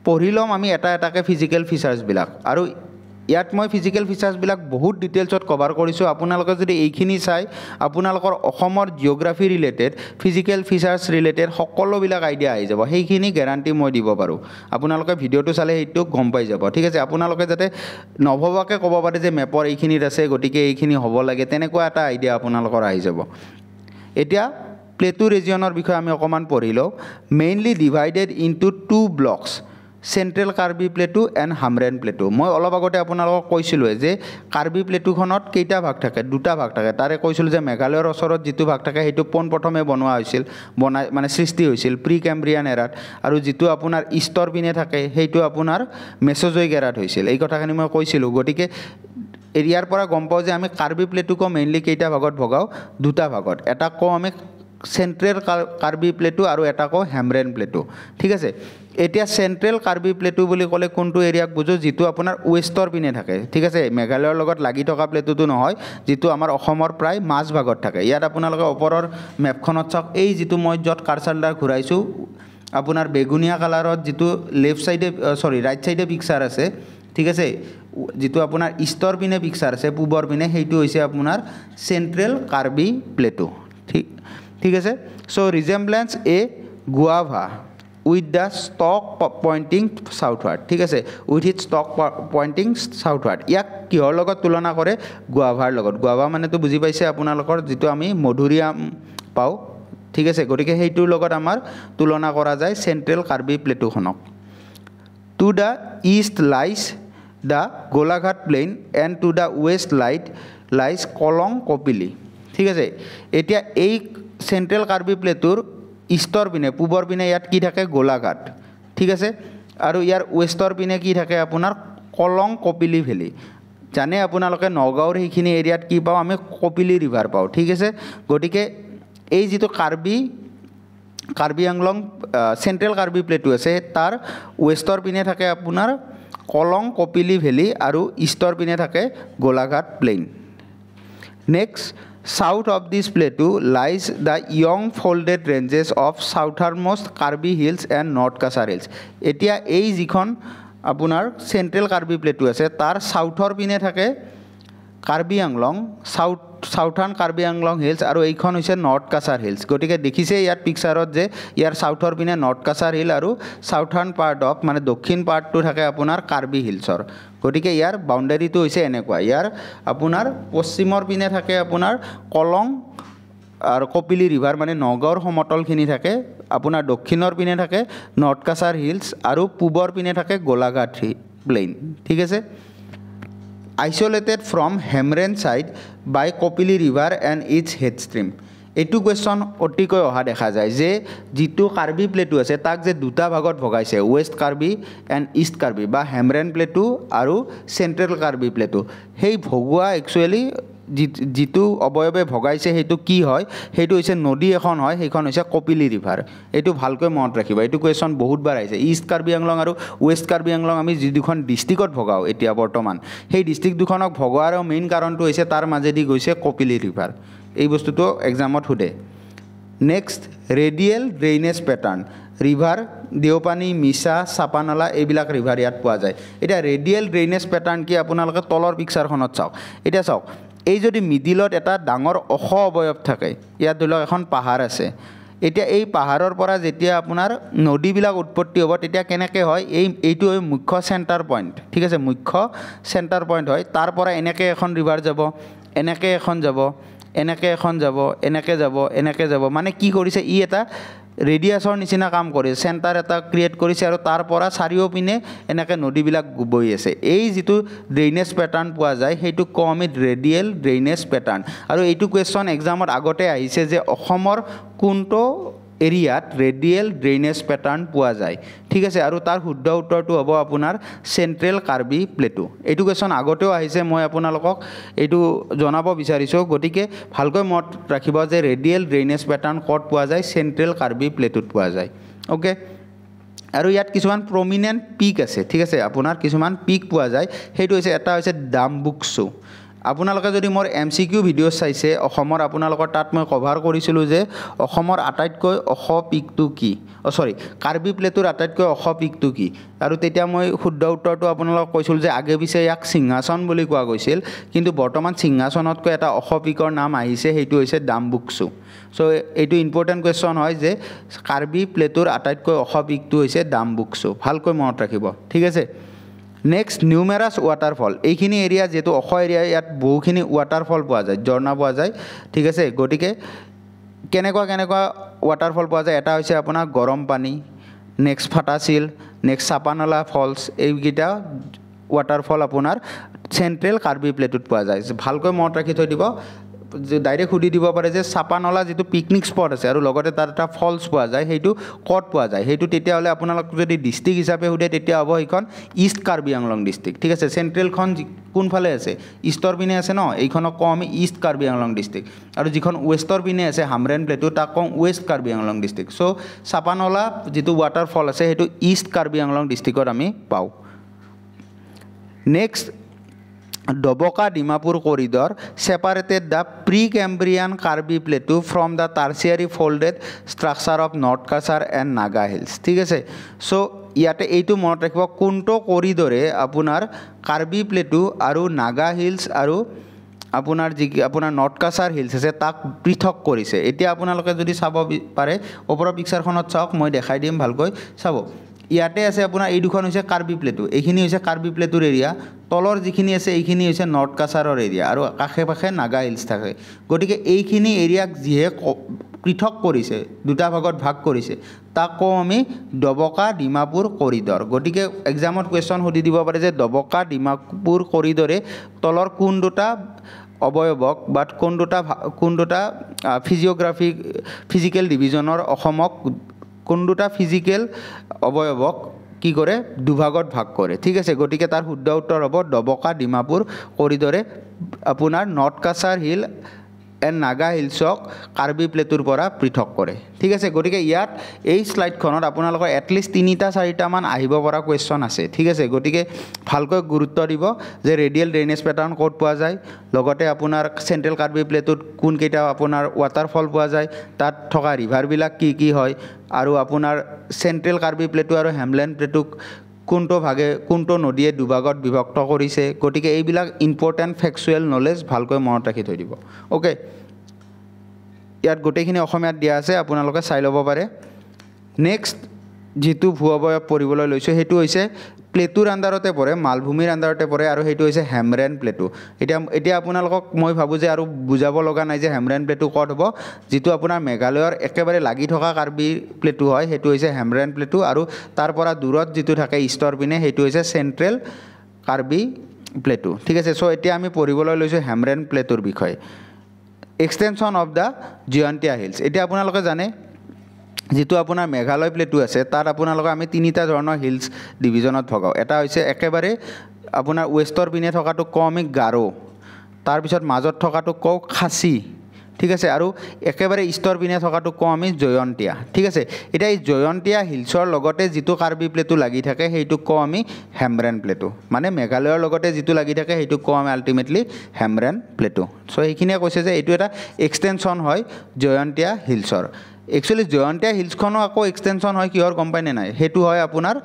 পঢ়ি ল'ম আমি এটা এটাকে ফিজিকেল ফিচাৰ্ছবিলাক আৰু ইয়াত মই ফিজিকেল ফিচাৰ্ছবিলাক বহুত ডিটেইলছত কভাৰ কৰিছোঁ আপোনালোকে যদি এইখিনি চাই আপোনালোকৰ অসমৰ geography related physical features related সকলোবিলাক আইডিয়া আহি যাব সেইখিনি গেৰাণ্টি মই দিব পাৰোঁ আপোনালোকে ভিডিঅ'টো চালে সেইটো গম পাই যাব ঠিক আছে আপোনালোকে যাতে নভবাকৈ ক'ব পাৰে যে মেপৰ এইখিনিত আছে গতিকে এইখিনি হ'ব লাগে তেনেকুৱা এটা আইডিয়া আপোনালোকৰ আহি যাব এতিয়া প্লেটু ৰিজিয়নৰ বিষয়ে আমি অকমান পঢ়িলো mainly divided into two blocks central Karbi plateau and Hamren plateau মই অলপ আগতে আপোনালোকক কৈছিলোঁ যে কাৰ্বি প্লেটুখনত কেইটা ভাগ থাকে দুটা ভাগ থাকে তাৰে কৈছিলোঁ যে মেঘালয়ৰ ওচৰত যিটো ভাগ থাকে সেইটো পোনপ্ৰথমে বনোৱা হৈছিল মানে সৃষ্টি হৈছিল প্ৰি কেম্ব্ৰিয়ান এৰাত আৰু যিটো আপোনাৰ ইষ্টৰ পিনে থাকে সেইটো আপোনাৰ মেছ'জয়িক এৰাত হৈছিল এই কথাখিনি মই কৈছিলোঁ গতিকে এৰিয়াৰ পৰা গম পাওঁ যে আমি কাৰ্বি প্লেটুকো মেইনলি কেইটা ভাগত ভগাওঁ দুটা ভাগত এটা কওঁ আমি সেন্ট্ৰেল কাৰ্বি প্লেটু আৰু এটা কওঁ হেমৰেন প্লেটু ঠিক আছে এতিয়া সেন্ট্ৰেল কাৰ্বি প্লেটু বুলি ক'লে কোনটো এৰিয়াক বুজো যিটো আপোনাৰ ৱেষ্টৰ পিনে থাকে ঠিক আছে মেঘালয়ৰ লগত লাগি থকা প্লেটুটো নহয় যিটো আমাৰ অসমৰ প্ৰায় মাজ ভাগত থাকে ইয়াত আপোনালোকে ওপৰৰ মেপখনত চাওক এই যিটো মই য'ত কাৰ্চাৰডাল ঘূৰাইছোঁ আপোনাৰ বেগুনীয়া কালাৰত যিটো ৰাইট চাইডে পিকচাৰ আছে ঠিক আছে যিটো আপোনাৰ ইষ্টৰ পিনে পিকচাৰ আছে পূবৰ পিনে সেইটো হৈছে আপোনাৰ সেন্ট্ৰেল কাৰ্বি প্লেটু ঠিক আছে so resemblance a guava with the stalk pointing southward ঠিক আছে with it stalk pointing southward ইয়াক কিহৰ লগত তুলনা কৰে গুৱাভাৰ লগত গুৱাভা মানেতো বুজি পাইছে আপোনালোকৰ যিটো আমি মধুৰিআম পাওঁ ঠিক আছে গতিকে সেইটোৰ লগত আমাৰ তুলনা কৰা যায় সেন্ট্ৰেল কাৰ্বি প্লেটুখনক to the east lies the Golaghat plain and to the west lies Kalang Kopili ঠিক আছে এতিয়া এই সেন্ট্ৰেল কাৰ্বি প্লেটুৰ ইষ্টৰ পিনে পূবৰ পিনে ইয়াত কি থাকে গোলাঘাট ঠিক আছে আৰু ইয়াৰ ৱেষ্টৰ পিনে কি থাকে আপোনাৰ কলং কপিলি ভেলি জানে আপোনালোকে নগাঁৱৰ সেইখিনি এৰিয়াত কি পাওঁ আমি কপিলি ৰিভাৰ পাওঁ ঠিক আছে গতিকে এই যিটো কাৰ্বি আংলং সেন্ট্ৰেল কাৰ্বি প্লেটু আছে তাৰ ৱেষ্টৰ পিনে থাকে আপোনাৰ কলং কপিলি ভেলি আৰু ইষ্টৰ পিনে থাকে Golaghat plain next South of this plateau lies the young folded ranges of southernmost Karbi Hills and North Kasar Hills. এতিয়া এই যিখন আপোনাৰ সেন্ট্ৰেল কাৰ্বি প্লেটু আছে তাৰ সাউথৰ পিনে থাকে কাৰ্বি আংলং সাউথাৰ্ণ কাৰ্বি আংলং হিলছ আৰু এইখন হৈছে নৰ্থ কাছাৰ হিলছ গতিকে দেখিছে ইয়াত পিকচাৰত যে ইয়াৰ সাউথৰ পিনে নৰ্থ কাছাৰ হিল আৰু সাউথাৰ্ণ পাৰ্ট অফ মানে দক্ষিণ পাৰ্টটো থাকে আপোনাৰ কাৰ্বি হিলছৰ গতিকে ইয়াৰ বাউণ্ডাৰীটো হৈছে এনেকুৱা ইয়াৰ আপোনাৰ পশ্চিমৰ পিনে থাকে আপোনাৰ কলং আৰু কপিলি ৰিভাৰ মানে নগাঁৱৰ সমতলখিনি থাকে আপোনাৰ দক্ষিণৰ পিনে থাকে নৰ্থ কাছাৰ হিলছ আৰু পূবৰ পিনে থাকে গোলাঘাট প্লেইন ঠিক আছে isolated from Hemren side by Kopili river and its headstream এইটো কুৱেশ্যন অতিকৈ অহা দেখা যায় যে যিটো কাৰ্বি প্লেটু আছে তাক যে দুটা ভাগত ভগাইছে west Karbi and east Karbi বা হেমৰেন প্লেটু আৰু চেণ্ট্ৰেল কাৰ্বি প্লেটু সেই ভগোৱা একচুৱেলি যিটো অৱয়ৱে ভগাইছে সেইটো কি হয় সেইটো হৈছে নদী এখন হয় সেইখন হৈছে কপিলি ৰিভাৰ এইটো ভালকৈ মনত ৰাখিবা এইটো কুৱেশ্যন বহুতবাৰ আহিছে ইষ্ট কাৰ্বি আংলং আৰু ৱেষ্ট কাৰ্বি আংলং আমি যি দুখন ডিষ্ট্ৰিক্টত ভগাওঁ এতিয়া বৰ্তমান সেই ডিষ্ট্ৰিক্ট দুখনক ভগোৱাৰ মেইন কাৰণটো হৈছে তাৰ মাজেদি গৈছে কপিলি ৰিভাৰ এই বস্তুটো এক্সামত সোধে next radial drainage pattern river Deopani মিছা চাপানলা এইবিলাক ৰিভাৰ ইয়াত পোৱা যায় এতিয়া ৰেডিয়েল ড্ৰেইনেজ পেটাৰ্ণ কি আপোনালোকে তলৰ পিকচাৰখনত চাওক এতিয়া চাওক এই যদি মিডিলত এটা ডাঙৰ অশ অৱয়ব থাকে ইয়াত ধৰি লওক এখন পাহাৰ আছে এতিয়া এই পাহাৰৰ পৰা যেতিয়া আপোনাৰ নদীবিলাক উৎপত্তি হ'ব তেতিয়া কেনেকৈ হয় এইটো মুখ্য চেণ্টাৰ পইণ্ট ঠিক আছে মুখ্য চেণ্টাৰ পইণ্ট হয় তাৰ পৰা এনেকৈ এখন ৰিভাৰ যাব এনেকৈ এখন যাব এনেকৈ এখন যাব এনেকৈ যাব এনেকৈ যাব মানে কি কৰিছে ই এটা ৰেডিয়াছৰ নিচিনা কাম কৰিছে চেণ্টাৰ এটা ক্ৰিয়েট কৰিছে আৰু তাৰ পৰা চাৰিওপিনে এনেকৈ নদীবিলাক বৈ আছে এই যিটো ড্ৰেইনেজ পেটাৰ্ণ পোৱা যায় সেইটো কওঁ আমি ৰেডিয়েল ড্ৰেইনেজ পেটাৰ্ণ আৰু এইটো কুৱেশ্যন এক্সামত আগতে আহিছে যে অসমৰ কোনটো এৰিয়াত ৰেডিয়েল ড্ৰেইনেজ পেটাৰ্ণ পোৱা যায় ঠিক আছে আৰু তাৰ শুদ্ধ উত্তৰটো হ'ব আপোনাৰ চেণ্ট্ৰেল কাৰ্বি প্লেটু এইটো কুৱেশ্যন আগতেও আহিছে মই আপোনালোকক এইটো জনাব বিচাৰিছোঁ গতিকে ভালকৈ মনত ৰাখিব যে ৰেডিয়েল ড্ৰেইনেজ পেটাৰ্ণ ক'ত পোৱা যায় চেণ্ট্ৰেল কাৰ্বি প্লেটুত পোৱা যায় অ'কে আৰু ইয়াত কিছুমান প্ৰমিনেণ্ট পিক আছে ঠিক আছে আপোনাৰ কিছুমান পিক পোৱা যায় সেইটো হৈছে এটা হৈছে ডাম্বুকচু আপোনালোকে যদি মোৰ MCQ ভিডিঅ' চাইছে অসমৰ আপোনালোকৰ তাত মই কভাৰ কৰিছিলোঁ যে অসমৰ আটাইতকৈ ওখ পিকটো কি কাৰ্বি প্লেটুৰ আটাইতকৈ ওখ পিকটো কি আৰু তেতিয়া মই শুদ্ধ উত্তৰটো আপোনালোকক কৈছিলোঁ যে আগে পিছে ইয়াক সিংহাসন বুলি কোৱা গৈছিল কিন্তু বৰ্তমান সিংহাসনতকৈ এটা ওখ পিকৰ নাম আহিছে সেইটো হৈছে ডাম্বুকচু চ' এইটো ইম্পৰ্টেণ্ট কুৱেশ্যন হয় যে কাৰ্বি প্লেটুৰ আটাইতকৈ ওখ পিকটো হৈছে ডাম্বুকচু ভালকৈ মনত ৰাখিব ঠিক আছে নেক্সট নিউমেৰাছ ৱাটাৰফল এইখিনি এৰিয়া যিহেতু ওখ এৰিয়া ইয়াত বহুখিনি ৱাটাৰফল পোৱা যায় ঝৰ্ণা পোৱা যায় ঠিক আছে গতিকে কেনেকুৱা ৱাটাৰফল পোৱা যায় এটা হৈছে আপোনাৰ গৰম পানী নেক্সট ফাটাচিল নেক্সট চাপানলা ফলছ এইকেইটা ৱাটাৰফল আপোনাৰ চেণ্ট্ৰেল কাৰ্বি প্লেটুত পোৱা যায় ভালকৈ মনত ৰাখি থৈ দিব ডাইৰেক্ট সুধি দিব পাৰে যে চাপানলা যিটো পিকনিক স্পট আছে আৰু লগতে তাত এটা ফলছ পোৱা যায় সেইটো ক'ত পোৱা যায় সেইটো তেতিয়াহ'লে আপোনালোক যদি ডিষ্ট্ৰিক্ট হিচাপে সোধে তেতিয়া হ'ব সেইখন ইষ্ট কাৰ্বি আংলং ডিষ্ট্ৰিক্ট ঠিক আছে চেণ্ট্ৰেলখন কোনফালে আছে ইষ্টৰ পিনে আছে ন এইখনক কওঁ আমি ইষ্ট কাৰ্বি আংলং ডিষ্ট্ৰিক্ট আৰু যিখন ৱেষ্টৰ পিনে আছে হামৰেন প্লেটু তাক কওঁ ৱেষ্ট কাৰ্বি আংলং ডিষ্ট্ৰিক্ট চ' চাপানলা যিটো ৱাটাৰফল আছে সেইটো ইষ্ট কাৰ্বি আংলং ডিষ্ট্ৰিক্টত আমি পাওঁ next Doboka Dimapur corridor separated the pre-Cambrian Karbi Plateau from the tertiary folded structure of North Kasar and Naga Hills. ঠিক আছে সো ইয়াতে এইটো মনত ৰাখিব কোনটো কৰিডৰে আপোনাৰ কাৰ্বি প্লেটু আৰু নাগা হিলছ আৰু আপোনাৰ নৰ্থ কাছাৰ হিলছ আছে তাক পৃথক কৰিছে এতিয়া আপোনালোকে যদি চাব পাৰে ওপৰৰ পিকচাৰখনত চাওক মই দেখাই দিম ভালকৈ চাব ইয়াতে আছে আপোনাৰ এই দুখন হৈছে কাৰ্বি প্লেটু এইখিনি হৈছে কাৰ্বি প্লেটুৰ এৰিয়া তলৰ যিখিনি আছে এইখিনি হৈছে নৰ্থ কাছাৰৰ এৰিয়া আৰু কাষে কাষে নাগা হিলছ থাকে গতিকে এইখিনি এৰিয়াক যিহে পৃথক কৰিছে দুটা ভাগত ভাগ কৰিছে তাক কওঁ আমি ডবকা ডিমাপুৰ কৰিডৰ গতিকে এক্সামত কুৱেশ্যন সুধি দিব পাৰে যে ডবকা ডিমাপুৰ কৰিডৰে তলৰ কোন দুটা অৱয়ৱক বা কোন দুটা ফিজিকেল ডিভিজনৰ অসমক কোন দুটা ফিজিকেল অৱয়ৱক কি কৰে দুভাগত ভাগ কৰে ঠিক আছে গতিকে তাৰ শুদ্ধ উত্তৰ হ'ব ডবকা ডিমাপুৰ কৰিডৰে আপোনাৰ north Cachar hill and Naga হিলছক কাৰ্বি প্লেটুৰ পৰা পৃথক কৰে ঠিক আছে গতিকে ইয়াত এই শ্লাইডখনত আপোনালোকৰ এটলিষ্ট 3-4মান আহিব পৰা কুৱেশ্যন আছে ঠিক আছে গতিকে ভালকৈ গুৰুত্ব দিব যে ৰেডিয়েল ড্ৰেইনেজ পেটাৰ্ণ ক'ত পোৱা যায় লগতে আপোনাৰ চেণ্ট্ৰেল কাৰ্বি প্লেটুত কোনকেইটা আপোনাৰ ৱাটাৰফল পোৱা যায় তাত থকা ৰিভাৰবিলাক কি হয় আৰু আপোনাৰ চেণ্ট্ৰেল কাৰ্বি প্লেটু আৰু হেমলেণ্ড প্লেটুক কোনটো নদীয়ে দুভাগত বিভক্ত কৰিছে গতিকে এইবিলাক ইম্পৰ্টেণ্ট ফেক্সুৱেল নলেজ ভালকৈ মনত ৰাখি থৈ দিব অ'কে ইয়াত গোটেইখিনি অসমীয়াত দিয়া আছে আপোনালোকে চাই ল'ব পাৰে নেক্সট যিটো ভূ অৱয়ব পঢ়িবলৈ লৈছোঁ সেইটো হৈছে প্লেটুৰ আণ্ডাৰতে পৰে মালভূমিৰ আণ্ডাৰতে পৰে আৰু সেইটো হৈছে হেমৰেন প্লেটু এতিয়া আপোনালোকক মই ভাবোঁ যে আৰু বুজাব লগা নাই যে হেমৰেন প্লেটু ক'ত হ'ব যিটো আপোনাৰ মেঘালয়ৰ একেবাৰে লাগি থকা কাৰ্বি প্লেটু হয় সেইটো হৈছে হেমৰেন প্লেটু আৰু তাৰ পৰা দূৰত যিটো থাকে ইষ্টৰ পিনে সেইটো হৈছে চেণ্ট্ৰেল কাৰ্বি প্লেটু ঠিক আছে চ' এতিয়া আমি পঢ়িবলৈ লৈছোঁ হেমৰেন প্লেটুৰ বিষয়ে extension of the Jaintia hills. এতিয়া আপোনালোকে জানে যিটো আপোনাৰ মেঘালয় প্লেটু আছে তাত আপোনালোকে আমি তিনিটা ধৰণৰ হিলছ ডিভিজনত ভগাওঁ। এটা হৈছে একেবাৰে আপোনাৰ ৱেষ্টৰ পিনে থকাটো কওঁ আমি গাৰো, তাৰপিছত মাজত থকাটো কওঁ খাচী, ঠিক আছে, আৰু একেবাৰে ইষ্টৰ পিনে থকাটো কওঁ আমি জয়ন্তীয়া, ঠিক আছে। এতিয়া এই জয়ন্তীয়া হিলছৰ লগতে যিটো কাৰ্বি প্লেটু লাগি থাকে সেইটোক কওঁ আমি হেমব্ৰেন প্লেটু, মানে মেঘালয়ৰ লগতে যিটো লাগি থাকে সেইটোক কওঁ আমি আল্টিমেটলি হেমব্ৰেন প্লেটু। চ' সেইখিনিয়ে কৈছে যে এইটো এটা এক্সটেনশ্যন হয় জয়ন্তীয়া হিলছৰ। একচুৱেলি জয়ন্তীয়া হিলছখনো আকৌ এক্সটেনশ্যন হয় কিহৰ গম পায়নে নাই? সেইটো হয় আপোনাৰ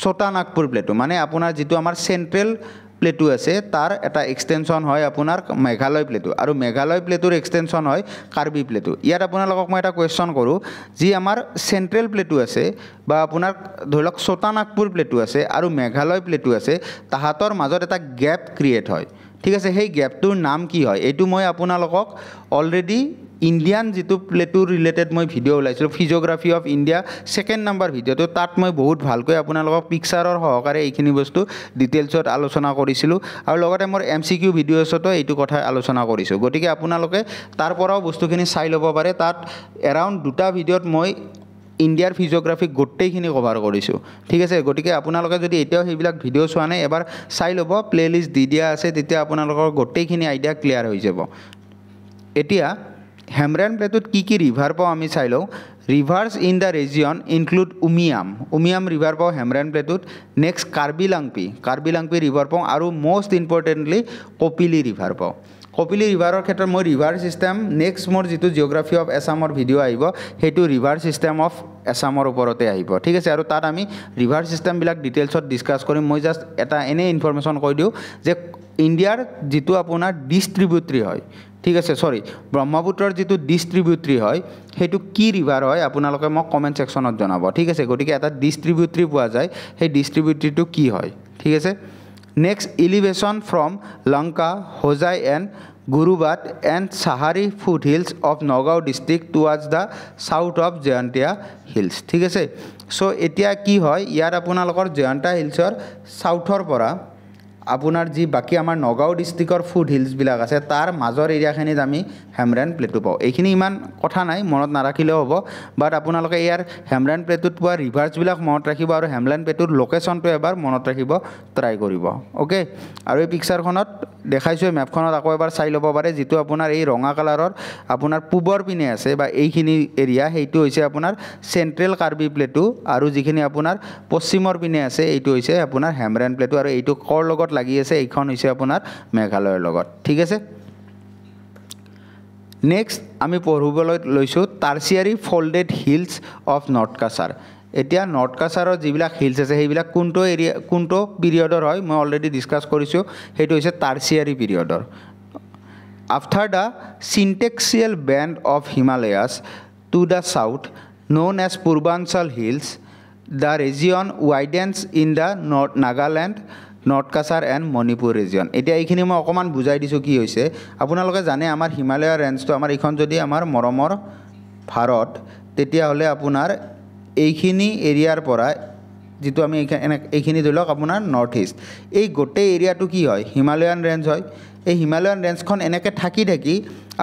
ছোটা নাগপুৰ প্লেটু, মানে আপোনাৰ যিটো আমাৰ চেণ্ট্ৰেল প্লেটু আছে তাৰ এটা এক্সটেনশ্যন হয় আপোনাৰ মেঘালয় প্লেটু, আৰু মেঘালয় প্লেটুৰ এক্সটেনশ্যন হয় কাৰ্বি প্লেটু। ইয়াত আপোনালোকক মই এটা কুৱেশ্যন কৰোঁ, যি আমাৰ চেণ্ট্ৰেল প্লেটু আছে বা আপোনাৰ ধৰি লওক ছোটা নাগপুৰ প্লেটু আছে আৰু মেঘালয় প্লেটু আছে, তাহাঁতৰ মাজত এটা গেপ ক্ৰিয়েট হয়, ঠিক আছে। সেই গেপটোৰ নাম কি হয়? এইটো মই আপোনালোকক অলৰেডি ইণ্ডিয়ান যিটো প্লেটুৰ ৰিলেটেড মই ভিডিঅ' ওলাইছিলোঁ, ফিজিঅ'গ্ৰাফি অফ ইণ্ডিয়া ছেকেণ্ড নম্বৰ ভিডিঅ'টো, তাত মই বহুত ভালকৈ আপোনালোকক পিকচাৰৰ সহকাৰে এইখিনি বস্তু ডিটেইলছত আলোচনা কৰিছিলোঁ, আৰু লগতে মোৰ MCQ ভিডিঅ'ছতো এইটো কথা আলোচনা কৰিছোঁ। গতিকে আপোনালোকে তাৰ পৰাও বস্তুখিনি চাই ল'ব পাৰে। তাত এৰাউণ্ড 2টা ভিডিঅ'ত মই ইণ্ডিয়াৰ ফিজিঅ'গ্ৰাফি গোটেইখিনি কভাৰ কৰিছোঁ, ঠিক আছে। গতিকে আপোনালোকে যদি এতিয়াও সেইবিলাক ভিডিঅ' চোৱা নাই এবাৰ চাই ল'ব, প্লে'লিষ্ট দি দিয়া আছে, তেতিয়া আপোনালোকৰ গোটেইখিনি আইডিয়া ক্লিয়াৰ হৈ যাব। এতিয়া হেমব্ৰেন প্লেটুত কি কি ৰিভাৰ পাওঁ আমি চাই লওঁ। Reverse in the region include Umiam river পাওঁ হেমব্ৰেন প্লেটুত। নেক্সট কাৰ্বি লাংপি ৰিভাৰ পাওঁ, আৰু মষ্ট ইম্পৰ্টেণ্টলি কপিলি ৰিভাৰ পাওঁ। কপিলি ৰিভাৰৰ ক্ষেত্ৰত মই ৰিভাৰ ছিষ্টেম নেক্সট মোৰ যিটো জিঅ'গ্ৰাফি অফ এছামৰ ভিডিঅ' আহিব সেইটো ৰিভাৰ ছিষ্টেম অফ এছামৰ ওপৰতে আহিব, ঠিক আছে। আৰু তাত আমি ৰিভাৰ ছিষ্টেমবিলাক ডিটেইলছত ডিছকাছ কৰিম। মই জাষ্ট এটা এনেই ইনফৰমেশ্যন কৈ দিওঁ যে ইণ্ডিয়াৰ যিটো আপোনাৰ ডিষ্ট্ৰিবিউটৰী হয়, ঠিক আছে, ব্ৰহ্মপুত্ৰৰ যিটো ডিষ্ট্ৰিবিউটৰী হয় সেইটো কি ৰিভাৰ হয় আপোনালোকে মোক কমেণ্ট ছেকশ্যনত জনাব, ঠিক আছে। গতিকে এটা ডিষ্ট্ৰিবিউটৰী পোৱা যায়, সেই ডিষ্ট্ৰিবিউটৰীটো কি হয়, ঠিক আছে। Next elevation from Lanka, Hojai and Gurubat and Sahari foothills of Nagaon district towards the south of Jaintia hills, ঠিক আছে। চ' এতিয়া কি হয়, ইয়াত আপোনালোকৰ জয়ন্তীয়া হিলছৰ চাউথৰ পৰা আপোনাৰ যি বাকী আমাৰ নগাঁও ডিষ্ট্ৰিক্টৰ ফুড হিলছবিলাক আছে তাৰ মাজৰ এৰিয়াখিনিত আমি হেমব্ৰেন প্লেটু পাওঁ। এইখিনি ইমান কথা নাই, মনত নাৰাখিলেও হ'ব, বাট আপোনালোকে ইয়াৰ হেমব্ৰেন প্লেটুত পোৱা ৰিভাৰ্ছবিলাক মনত ৰাখিব, আৰু হেমব্ৰেন প্লেটুৰ লোকেশ্যনটো এবাৰ মনত ৰাখিব ট্ৰাই কৰিব, অ'কে। আৰু এই পিকচাৰখনত দেখাইছোঁ, এই মেপখনত আকৌ এবাৰ চাই ল'ব পাৰে, যিটো আপোনাৰ এই ৰঙা কালাৰৰ আপোনাৰ পূবৰ পিনে আছে বা এইখিনি এৰিয়া, সেইটো হৈছে আপোনাৰ চেণ্ট্ৰেল কাৰ্বি প্লেটু, আৰু যিখিনি আপোনাৰ পশ্চিমৰ পিনে আছে এইটো হৈছে আপোনাৰ হেমব্ৰেন প্লেটু, আৰু এইটো কৰ লগত লাগি আছে এইখন হৈছে আপোনাৰ মেঘালয়ৰ লগত, ঠিক আছে। নেক্সট আমি পঢ়িবলৈ লৈছোঁ tertiary folded hills of north Cachar. এতিয়া নৰ্থ কাছাৰৰ যিবিলাক হিলছ আছে সেইবিলাক কোনটো পিৰিয়ডৰ হয় মই অলৰেডি ডিছকাছ কৰিছোঁ, সেইটো হৈছে টাৰ্চিয়াৰী পিৰিয়ডৰ। After the syntaxial bend of Himalayas to the south known as Purvanchal hills, the region widens in the Nagaland, north Cachar and Manipur region. এতিয়া এইখিনি মই অকণমান বুজাই দিছোঁ কি হৈছে। আপোনালোকে জানে আমাৰ হিমালয়াৰ ৰেঞ্জটো, আমাৰ এইখন যদি আমাৰ মৰমৰ ভাৰত, তেতিয়াহ'লে আপোনাৰ এইখিনি এৰিয়াৰ পৰা যিটো আমি এইখিনি ধৰি লওক আপোনাৰ নৰ্থ ইষ্ট, এই গোটেই এৰিয়াটো কি হয়, হিমালয়ান ৰেঞ্জ হয়। এই হিমালয়ান ৰেঞ্জখন এনেকৈ থাকি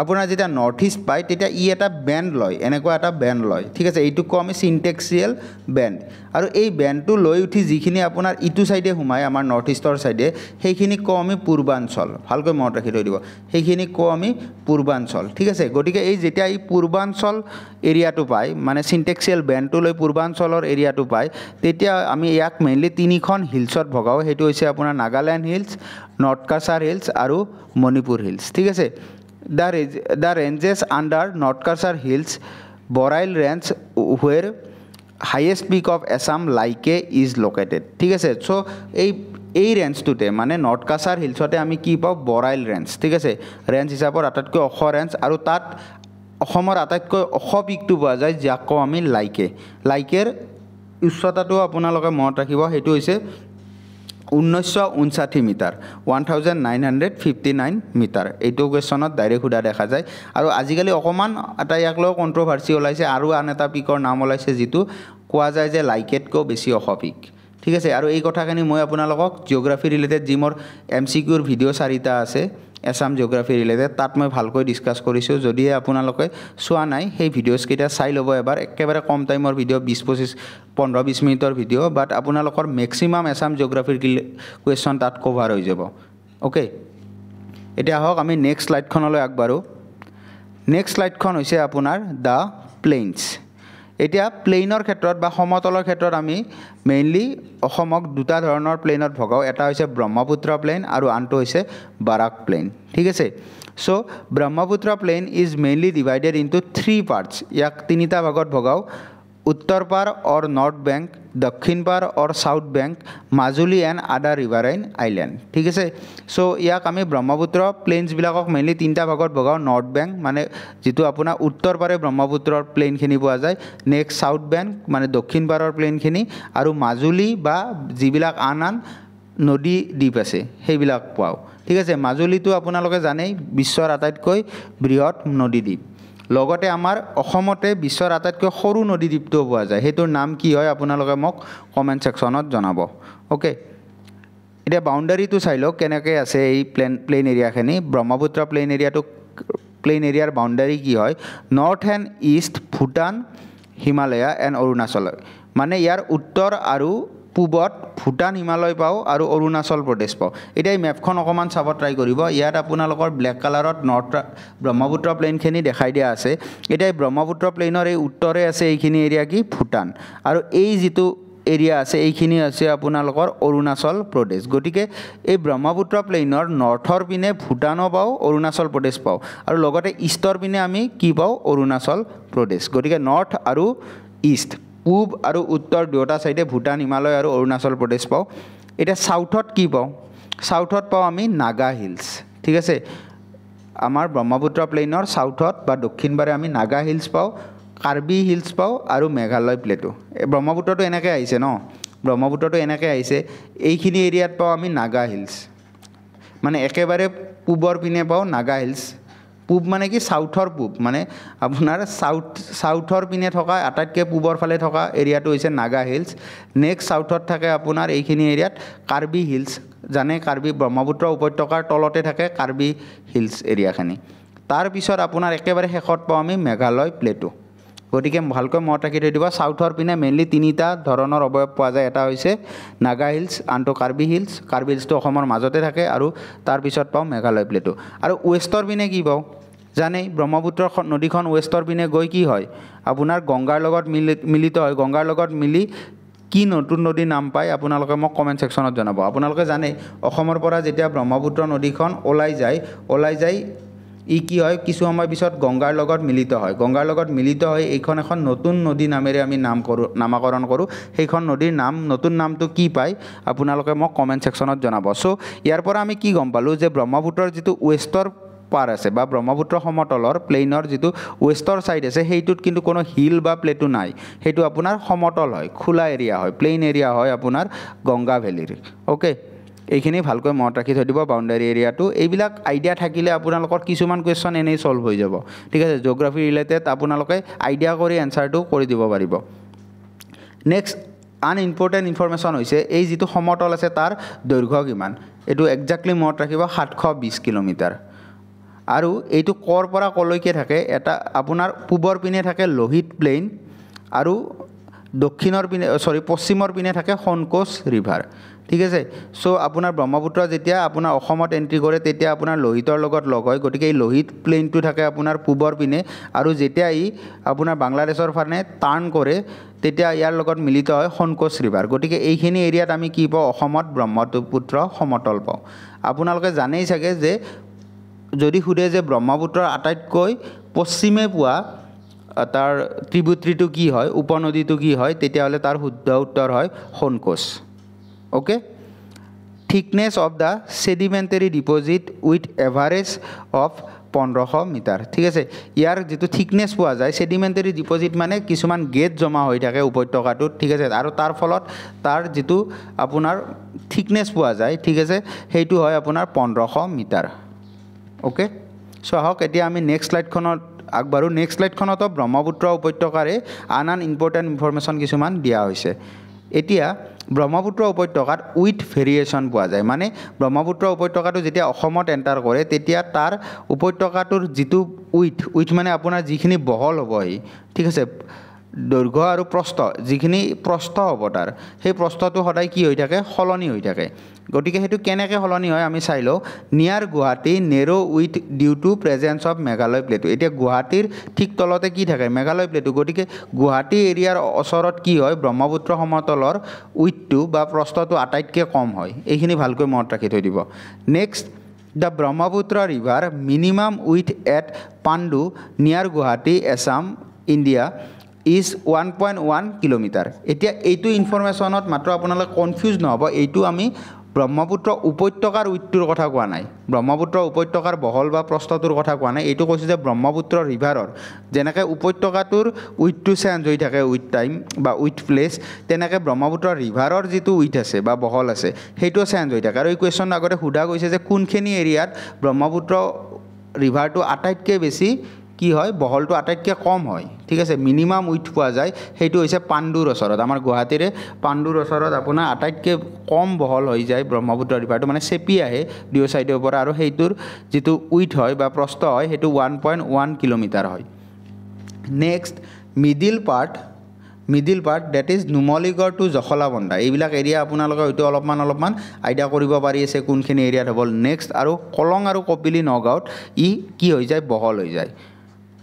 আপোনাৰ যেতিয়া নৰ্থ ইষ্ট পায় তেতিয়া ই এটা বেণ্ড লয়, এনেকুৱা এটা বেণ্ড লয়, ঠিক আছে। এইটোক কওঁ আমি চিনটেক্সিয়েল বেণ্ড, আৰু এই বেণ্ডটো লৈ উঠি যিখিনি আপোনাৰ ইটো ছাইডে সোমায় আমাৰ নৰ্থ ইষ্টৰ ছাইডে, সেইখিনিক কওঁ আমি পূৰ্বাঞ্চল। ভালকৈ মনত ৰাখি থৈ দিব, সেইখিনিক কওঁ আমি পূৰ্বাঞ্চল, ঠিক আছে। গতিকে এই যেতিয়া এই পূৰ্বাঞ্চল এৰিয়াটো পায়, মানে চিনটেক্সিয়েল বেণ্ডটো লৈ পূৰ্বাঞ্চলৰ এৰিয়াটো পায়, তেতিয়া আমি ইয়াক মেইনলি তিনিখন হিলছত ভগাওঁ। সেইটো হৈছে আপোনাৰ Nagaland hills, north Cachar hills আৰু মণিপুৰ হিলছ, ঠিক আছে। The ranges under North Kashar Hills, Borail Range, where highest peak of Assam Laike is located, ঠিক আছে। চ' এই ৰেঞ্জটোতে মানে নৰ্থ কাছাৰ হিলছতে আমি কি পাওঁ, বৰাইল ৰেঞ্জ, ঠিক আছে। ৰেঞ্জ হিচাপত আটাইতকৈ ওখ ৰেঞ্জ, আৰু তাত অসমৰ আটাইতকৈ ওখ পিকটো পোৱা যায়, যাক কওঁ আমি লাইকেৰ উচ্চতাটো আপোনালোকে মনত ৰাখিব, সেইটো হৈছে 1959 মিটাৰ, 1959 মিটাৰ। এইটো কুৱেশ্যনত ডাইৰেক্ট সোধা দেখা যায়। আৰু আজিকালি অকণমান এটা ইয়াক লৈ কণ্ট্ৰভাৰ্চি ওলাইছে, আৰু আন এটা পিকৰ নাম ওলাইছে যিটো কোৱা যায় যে লাইকেতকৈ বেছি ওখ পিক, ঠিক আছে। আৰু এই কথাখিনি মই আপোনালোকক জিঅ'গ্ৰাফি ৰিলেটেড যি মোৰ MCQৰ ভিডিঅ' 4টা আছে এছাম জিঅ'গ্ৰাফি ৰিলেটেড তাত মই ভালকৈ ডিছকাছ কৰিছোঁ যদিহে আপোনালোকে চোৱা নাই সেই ভিডিঅ'জকেইটা চাই ল'ব এবাৰ একেবাৰে কম টাইমৰ ভিডিঅ' 15-20 মিনিটৰ ভিডিঅ' বাট আপোনালোকৰ মেক্সিমাম এছাম জিঅ'গ্ৰাফিৰ কুৱেশ্যন তাত কভাৰ হৈ যাব অ'কে এতিয়া আহক আমি নেক্সট শ্লাইডখনলৈ আগবাঢ়োঁ নেক্সট শ্লাইডখন হৈছে আপোনাৰ দ্য প্লেইনছ এতিয়া প্লেইনৰ ক্ষেত্ৰত বা সমতলৰ ক্ষেত্ৰত আমি মেইনলি অসমক দুটা ধৰণৰ প্লেইনত ভগাওঁ এটা হৈছে ব্ৰহ্মপুত্ৰ প্লেইন আৰু আনটো হৈছে বাৰাক প্লেইন ঠিক আছে so' Brahmaputra plain is mainly divided into 3 parts ইয়াক তিনিটা ভাগত ভগাওঁ উত্তৰ পাৰ অৰ নৰ্থ বেংক দক্ষিণ পাৰ or south bank Majuli and other riverine island ঠিক আছে চ' ইয়াক আমি ব্ৰহ্মপুত্ৰ প্লেইনছবিলাকক মেইনলি তিনিটা ভাগত ভগাওঁ নৰ্থ বেংক মানে যিটো আপোনাৰ উত্তৰ পাৰে ব্ৰহ্মপুত্ৰৰ প্লেইনখিনি পোৱা যায় নেক্সট চাউথ বেংক মানে দক্ষিণ পাৰৰ প্লেইনখিনি আৰু মাজুলী বা যিবিলাক আন নদী দ্বীপ আছে সেইবিলাক পাওঁ ঠিক আছে মাজুলীটো আপোনালোকে জানেই বিশ্বৰ আটাইতকৈ বৃহৎ নদী দ্বীপ লগতে আমাৰ অসমতে বিশ্বৰ আটাইতকৈ সৰু নদী দ্বীপটো পোৱা যায় সেইটোৰ নাম কি হয় আপোনালোকে মোক কমেণ্ট ছেকশ্যনত জনাব অ'কে এতিয়া বাউণ্ডাৰীটো চাই লওক কেনেকৈ আছে এই প্লেইন এৰিয়াখিনি ব্ৰহ্মপুত্ৰ প্লেইন এৰিয়াৰ বাউণ্ডাৰী কি হয় north and east Bhutan Himalaya and Arunachal মানে ইয়াৰ উত্তৰ আৰু পূবত ভূটান হিমালয় পাওঁ আৰু অৰুণাচল প্ৰদেশ পাওঁ এতিয়া এই মেপখন অকণমান চাব ট্ৰাই কৰিব ইয়াত আপোনালোকৰ ব্লেক কালাৰত নৰ্থ ব্ৰহ্মপুত্ৰ প্লেইনখিনি দেখাই দিয়া আছে এতিয়া এই ব্ৰহ্মপুত্ৰ প্লেইনৰ এই উত্তৰে আছে এইখিনি এৰিয়া কি ভূটান আৰু এই যিটো এৰিয়া আছে এইখিনি আছে আপোনালোকৰ অৰুণাচল প্ৰদেশ গতিকে এই ব্ৰহ্মপুত্ৰ প্লেইনৰ নৰ্থৰ পিনে ভূটানো পাওঁ অৰুণাচল প্ৰদেশ পাওঁ আৰু লগতে ইষ্টৰ পিনে আমি কি পাওঁ অৰুণাচল প্ৰদেশ গতিকে নৰ্থ আৰু ইষ্ট পূব আৰু উত্তৰ দুয়োটা চাইডে ভূটান হিমালয় আৰু অৰুণাচল প্ৰদেশ পাওঁ এতিয়া চাউথত কি পাওঁ চাউথত পাওঁ আমি নাগা হিলছ ঠিক আছে আমাৰ ব্ৰহ্মপুত্ৰ প্লেইনৰ চাউথত বা দক্ষিণ পাৰে আমি নাগা হিলছ পাওঁ কাৰ্বি হিলছ পাওঁ আৰু মেঘালয় প্লেটো ব্ৰহ্মপুত্ৰটো এনেকৈ আহিছে ন ব্ৰহ্মপুত্ৰটো এনেকৈ আহিছে এইখিনি এৰিয়াত পাওঁ আমি নাগা হিলছ মানে একেবাৰে পূবৰ পিনে পাওঁ নাগা হিলছ পূব মানে কি চাউথৰ পূব মানে আপোনাৰ চাউথৰ পিনে থকা আটাইতকৈ পূবৰ ফালে থকা এৰিয়াটো হৈছে নাগা হিলছ নেক্সট চাউথত থাকে আপোনাৰ এইখিনি এৰিয়াত কাৰ্বি হিলছ জানে কাৰ্বি ব্ৰহ্মপুত্ৰ উপত্যকাৰ তলতে থাকে কাৰ্বি হিলছ এৰিয়াখিনি তাৰপিছত আপোনাৰ একেবাৰে শেষত পাওঁ আমি মেঘালয় প্লেটো গতিকে ভালকৈ মনত ৰাখি থৈ দিব চাউথৰ পিনে মেইনলি তিনিটা ধৰণৰ অৱয়ব পোৱা যায় এটা হৈছে নাগা হিলছ আনটো কাৰ্বি হিলছটো অসমৰ মাজতে থাকে আৰু তাৰপিছত পাওঁ মেঘালয় প্লেটো আৰু ৱেষ্টৰ পিনে কি পাওঁ জানেই ব্ৰহ্মপুত্ৰ নদীখন ৱেষ্টৰ পিনে গৈ কি হয় আপোনাৰ গংগাৰ লগত মিলিত হয় গংগাৰ লগত মিলি কি নতুন নদীৰ নাম পায় আপোনালোকে মোক কমেণ্ট ছেকশ্যনত জনাব আপোনালোকে জানে অসমৰ পৰা যেতিয়া ব্ৰহ্মপুত্ৰ নদীখন ওলাই যায় ই কি হয় কিছু সময় পিছত গংগাৰ লগত মিলিত হয় গংগাৰ লগত মিলিত হৈ এইখন এখন নতুন নদী নামেৰে আমি নামাকৰণ কৰোঁ সেইখন নদীৰ নতুন নামটো কি পায় আপোনালোকে মোক কমেণ্ট ছেকশ্যনত জনাব চ' ইয়াৰ পৰা আমি কি গম পালোঁ যে ব্ৰহ্মপুত্ৰৰ যিটো ৱেষ্টৰ পাৰ আছে বা ব্ৰহ্মপুত্ৰ সমতলৰ প্লেইনৰ যিটো ৱেষ্টৰ ছাইড আছে সেইটোত কিন্তু কোনো হিল বা প্লেটো নাই সেইটো আপোনাৰ সমতল হয় খোলা এৰিয়া হয় প্লেইন এৰিয়া হয় আপোনাৰ গংগা ভেলীৰ অ'কে এইখিনি ভালকৈ মনত ৰাখি থৈ দিব বাউণ্ডাৰী এৰিয়াটো এইবিলাক আইডিয়া থাকিলে আপোনালোকৰ কিছুমান কুৱেশ্যন এনেই ছল্ভ হৈ যাব ঠিক আছে জিঅ'গ্ৰাফি ৰিলেটেড আপোনালোকে আইডিয়া কৰি এনচাৰটো কৰি দিব পাৰিব নেক্সট আন ইম্পৰ্টেণ্ট ইনফৰ্মেশ্যন হৈছে এই যিটো সমতল আছে তাৰ দৈৰ্ঘ্য কিমান এইটো একজেক্টলি মনত ৰাখিব 720 কিলোমিটাৰ আৰু এইটো ক'ৰ পৰা ক'লৈকে থাকে এটা আপোনাৰ পূবৰ পিনে থাকে লোহিত প্লেইন আৰু দক্ষিণৰ পিনে পশ্চিমৰ পিনে থাকে সনকোচ ৰিভাৰ ঠিক আছে চ' আপোনাৰ ব্ৰহ্মপুত্ৰ যেতিয়া আপোনাৰ অসমত এণ্ট্ৰি কৰে তেতিয়া আপোনাৰ লোহিতৰ লগত লগ হয় গতিকে এই লোহিত প্লেইনটো থাকে আপোনাৰ পূবৰ পিনে আৰু যেতিয়া ই আপোনাৰ বাংলাদেশৰ ফালে টাৰ্ণ কৰে তেতিয়া ইয়াৰ লগত মিলিত হয় সনকোচ ৰিভাৰ গতিকে এইখিনি এৰিয়াত আমি কি পাওঁ অসমত ব্ৰহ্মপুত্ৰ সমতল পাওঁ আপোনালোকে জানেই চাগে যে যদি সোধে যে ব্ৰহ্মপুত্ৰৰ আটাইতকৈ পশ্চিমে পোৱা তাৰ ত্ৰিবুত্ৰীটো কি হয় উপনদীটো কি হয় তেতিয়াহ'লে তাৰ শুদ্ধ উত্তৰ হয় সনকোচ okay thickness of the sedimentary deposit with average of 1500 metre ঠিক আছে ইয়াৰ যিটো থিকনেছ পোৱা যায় ছেডিমেণ্টেৰী ডিপ'জিট মানে কিছুমান গেট জমা হৈ থাকে উপত্যকাটোত ঠিক আছে আৰু তাৰ ফলত তাৰ যিটো আপোনাৰ থিকনেছ পোৱা যায় ঠিক আছে সেইটো হয় আপোনাৰ 1500 মিটাৰ অ'কে চ' আহক এতিয়া আমি নেক্সট শ্লাইডখনত আগবাঢ়োঁ নেক্সট শ্লাইডখনতো ব্ৰহ্মপুত্ৰ উপত্যকাৰে আন ইম্পৰ্টেণ্ট ইনফৰ্মেশ্যন কিছুমান দিয়া হৈছে এতিয়া ব্ৰহ্মপুত্ৰ উপত্যকাত উইথ ভেৰিয়েশ্যন পোৱা যায় মানে ব্ৰহ্মপুত্ৰ উপত্যকাটো যেতিয়া অসমত এণ্টাৰ কৰে তেতিয়া তাৰ উপত্যকাটোৰ যিটো উইথ মানে আপোনাৰ যিখিনি বহল হ'ব ঠিক আছে দৈৰ্ঘ্য আৰু প্ৰস্থ যিখিনি প্ৰস্থ হ'ব তাৰ সেই প্ৰস্থটো সদায় কি হৈ থাকে সলনি হৈ থাকে গতিকে সেইটো কেনেকৈ সলনি হয় আমি চাই লওঁ near Guwahati narrow' with due to presence of Meghalaya plateau এতিয়া গুৱাহাটীৰ ঠিক তলতে কি থাকে মেঘালয় প্লেটু গতিকে গুৱাহাটী এৰিয়াৰ ওচৰত কি হয় ব্ৰহ্মপুত্ৰ সমতলৰ উইথটো বা প্ৰস্থটো আটাইতকৈ কম হয় এইখিনি ভালকৈ মনত ৰাখি থৈ দিব next the Brahmaputra river minimum with at Pandu near Guwahati Assam India is 1.1 kilometre এতিয়া এইটো ইনফৰমেশ্যনত মাত্ৰ আপোনালোকে কনফিউজ নহ'ব এইটো আমি ব্ৰহ্মপুত্ৰ উপত্যকাৰ উইথটোৰ কথা কোৱা নাই ব্ৰহ্মপুত্ৰ উপত্যকাৰ বহল বা প্ৰস্থটোৰ কথা কোৱা নাই এইটো কৈছোঁ যে ব্ৰহ্মপুত্ৰ ৰিভাৰৰ যেনেকৈ উপত্যকাটোৰ উইথটো চেঞ্জ হৈ থাকে উইথ টাইম বা উইথ প্লেচ তেনেকৈ ব্ৰহ্মপুত্ৰ ৰিভাৰৰ যিটো উইথ আছে বা বহল আছে সেইটো চেঞ্জ হৈ থাকে আৰু এই কুৱেশ্যন আগতে সোধা গৈছে যে কোনখিনি এৰিয়াত ব্ৰহ্মপুত্ৰ ৰিভাৰটো আটাইতকৈ বেছি কি হয় বহলটো আটাইতকৈ কম হয় ঠিক আছে মিনিমাম উইথ পোৱা যায় সেইটো হৈছে পাণ্ডুৰ ওচৰত আমাৰ গুৱাহাটীৰে পাণ্ডুৰ ওচৰত আপোনাৰ আটাইতকৈ কম বহল হৈ যায় ব্ৰহ্মপুত্ৰ ৰিভাৰটো মানে চেপি আহে দুয়ো ছাইডৰ পৰা আৰু সেইটোৰ যিটো উইথ হয় বা প্ৰস্থ হয় সেইটো 1.1 কিলোমিটাৰ হয় next middle part that is Numaligarh to Jakhalabandha এইবিলাক এৰিয়া আপোনালোকে হয়তো অলপমান আইডিয়া কৰিব পাৰি আছে কোনখিনি এৰিয়াত হ'ব নেক্সট আৰু কলং আৰু কপিলী নগাঁৱত ই কি হৈ যায় বহল হৈ যায়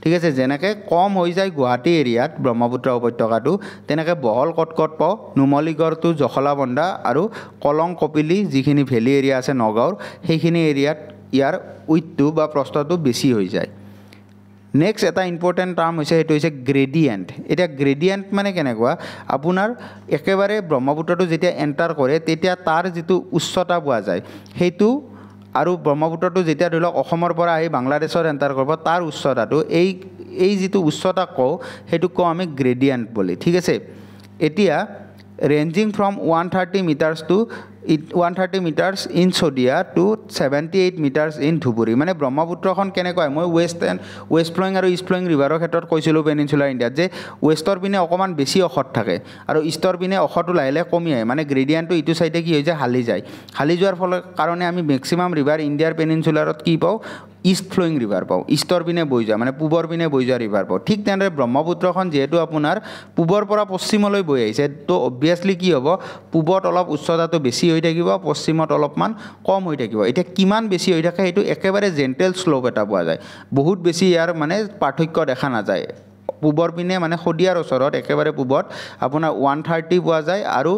ঠিক আছে যেনেকৈ কম হৈ যায় গুৱাহাটী এৰিয়াত ব্ৰহ্মপুত্ৰ উপত্যকাটো তেনেকৈ বহল ক'ত পাওঁ নুমলীগড় টু জখলাবন্ধা আৰু কলং কপিলী যিখিনি ভেলী এৰিয়া আছে নগাঁৱৰ সেইখিনি এৰিয়াত ইয়াৰ উইথটো বা প্ৰস্থটো বেছি হৈ যায় নেক্সট এটা ইম্পৰ্টেণ্ট টাৰ্ম হৈছে সেইটো হৈছে গ্ৰেডিয়েণ্ট এতিয়া গ্ৰেডিয়েণ্ট মানে কেনেকুৱা আপোনাৰ একেবাৰে ব্ৰহ্মপুত্ৰটো যেতিয়া এণ্টাৰ কৰে তেতিয়া তাৰ যিটো উচ্চতা পোৱা যায় সেইটো আৰু ব্ৰহ্মপুত্ৰটো যেতিয়া ধৰি লওক অসমৰ পৰা আহি বাংলাদেশত এণ্টাৰ কৰিব তাৰ উচ্চতাটো এই যিটো উচ্চতা কওঁ সেইটোক কওঁ আমি গ্ৰেডিয়েণ্ট বুলি ঠিক আছে এতিয়া ranging from 130 metres to 130 metres in Sadiya to 78 metres in Dhubri মানে ব্ৰহ্মপুত্ৰখন কেনেকুৱা মই ৱেষ্ট ফ্ল'য়িং আৰু ইষ্ট ফ্ল'য়িং ৰিভাৰৰ ক্ষেত্ৰত কৈছিলোঁ পেনিনচুলাৰ ইণ্ডিয়াত যে ৱেষ্টৰ পিনে অকণমান বেছি অখত থাকে আৰু ইষ্টৰ পিনে অখটো লাহে লাহে কমি আহে মানে গ্ৰেডিয়েণ্টটো ইটো ছাইডে কি হৈ যায় হালি যোৱাৰ ফলত কাৰণে আমি মেক্সিমাম ৰিভাৰ ইণ্ডিয়াৰ পেনিনচুলাৰত কি পাওঁ ইষ্ট ফ্ল'য়িং ৰিভাৰ পাওঁ ইষ্টৰ পিনে বৈ যোৱা মানে পূবৰ পিনে বৈ যোৱা ৰিভাৰ পাওঁ ঠিক তেনেদৰে ব্ৰহ্মপুত্ৰখন যিহেতু আপোনাৰ পূবৰ পৰা পশ্চিমলৈ বৈ আহিছে তো অবভিয়াছলি কি হ'ব পূবত অলপ উচ্চতাটো বেছি হৈ থাকিব পশ্চিমত অলপমান কম হৈ থাকিব এতিয়া কিমান বেছি হৈ থাকে সেইটো একেবাৰে জেণ্টেল শ্লোপ এটা পোৱা যায় বহুত বেছি ইয়াৰ মানে পাৰ্থক্য দেখা নাযায় পূবৰ পিনে মানে শদিয়াৰ ওচৰত একেবাৰে পূবত আপোনাৰ 130 পোৱা যায় আৰু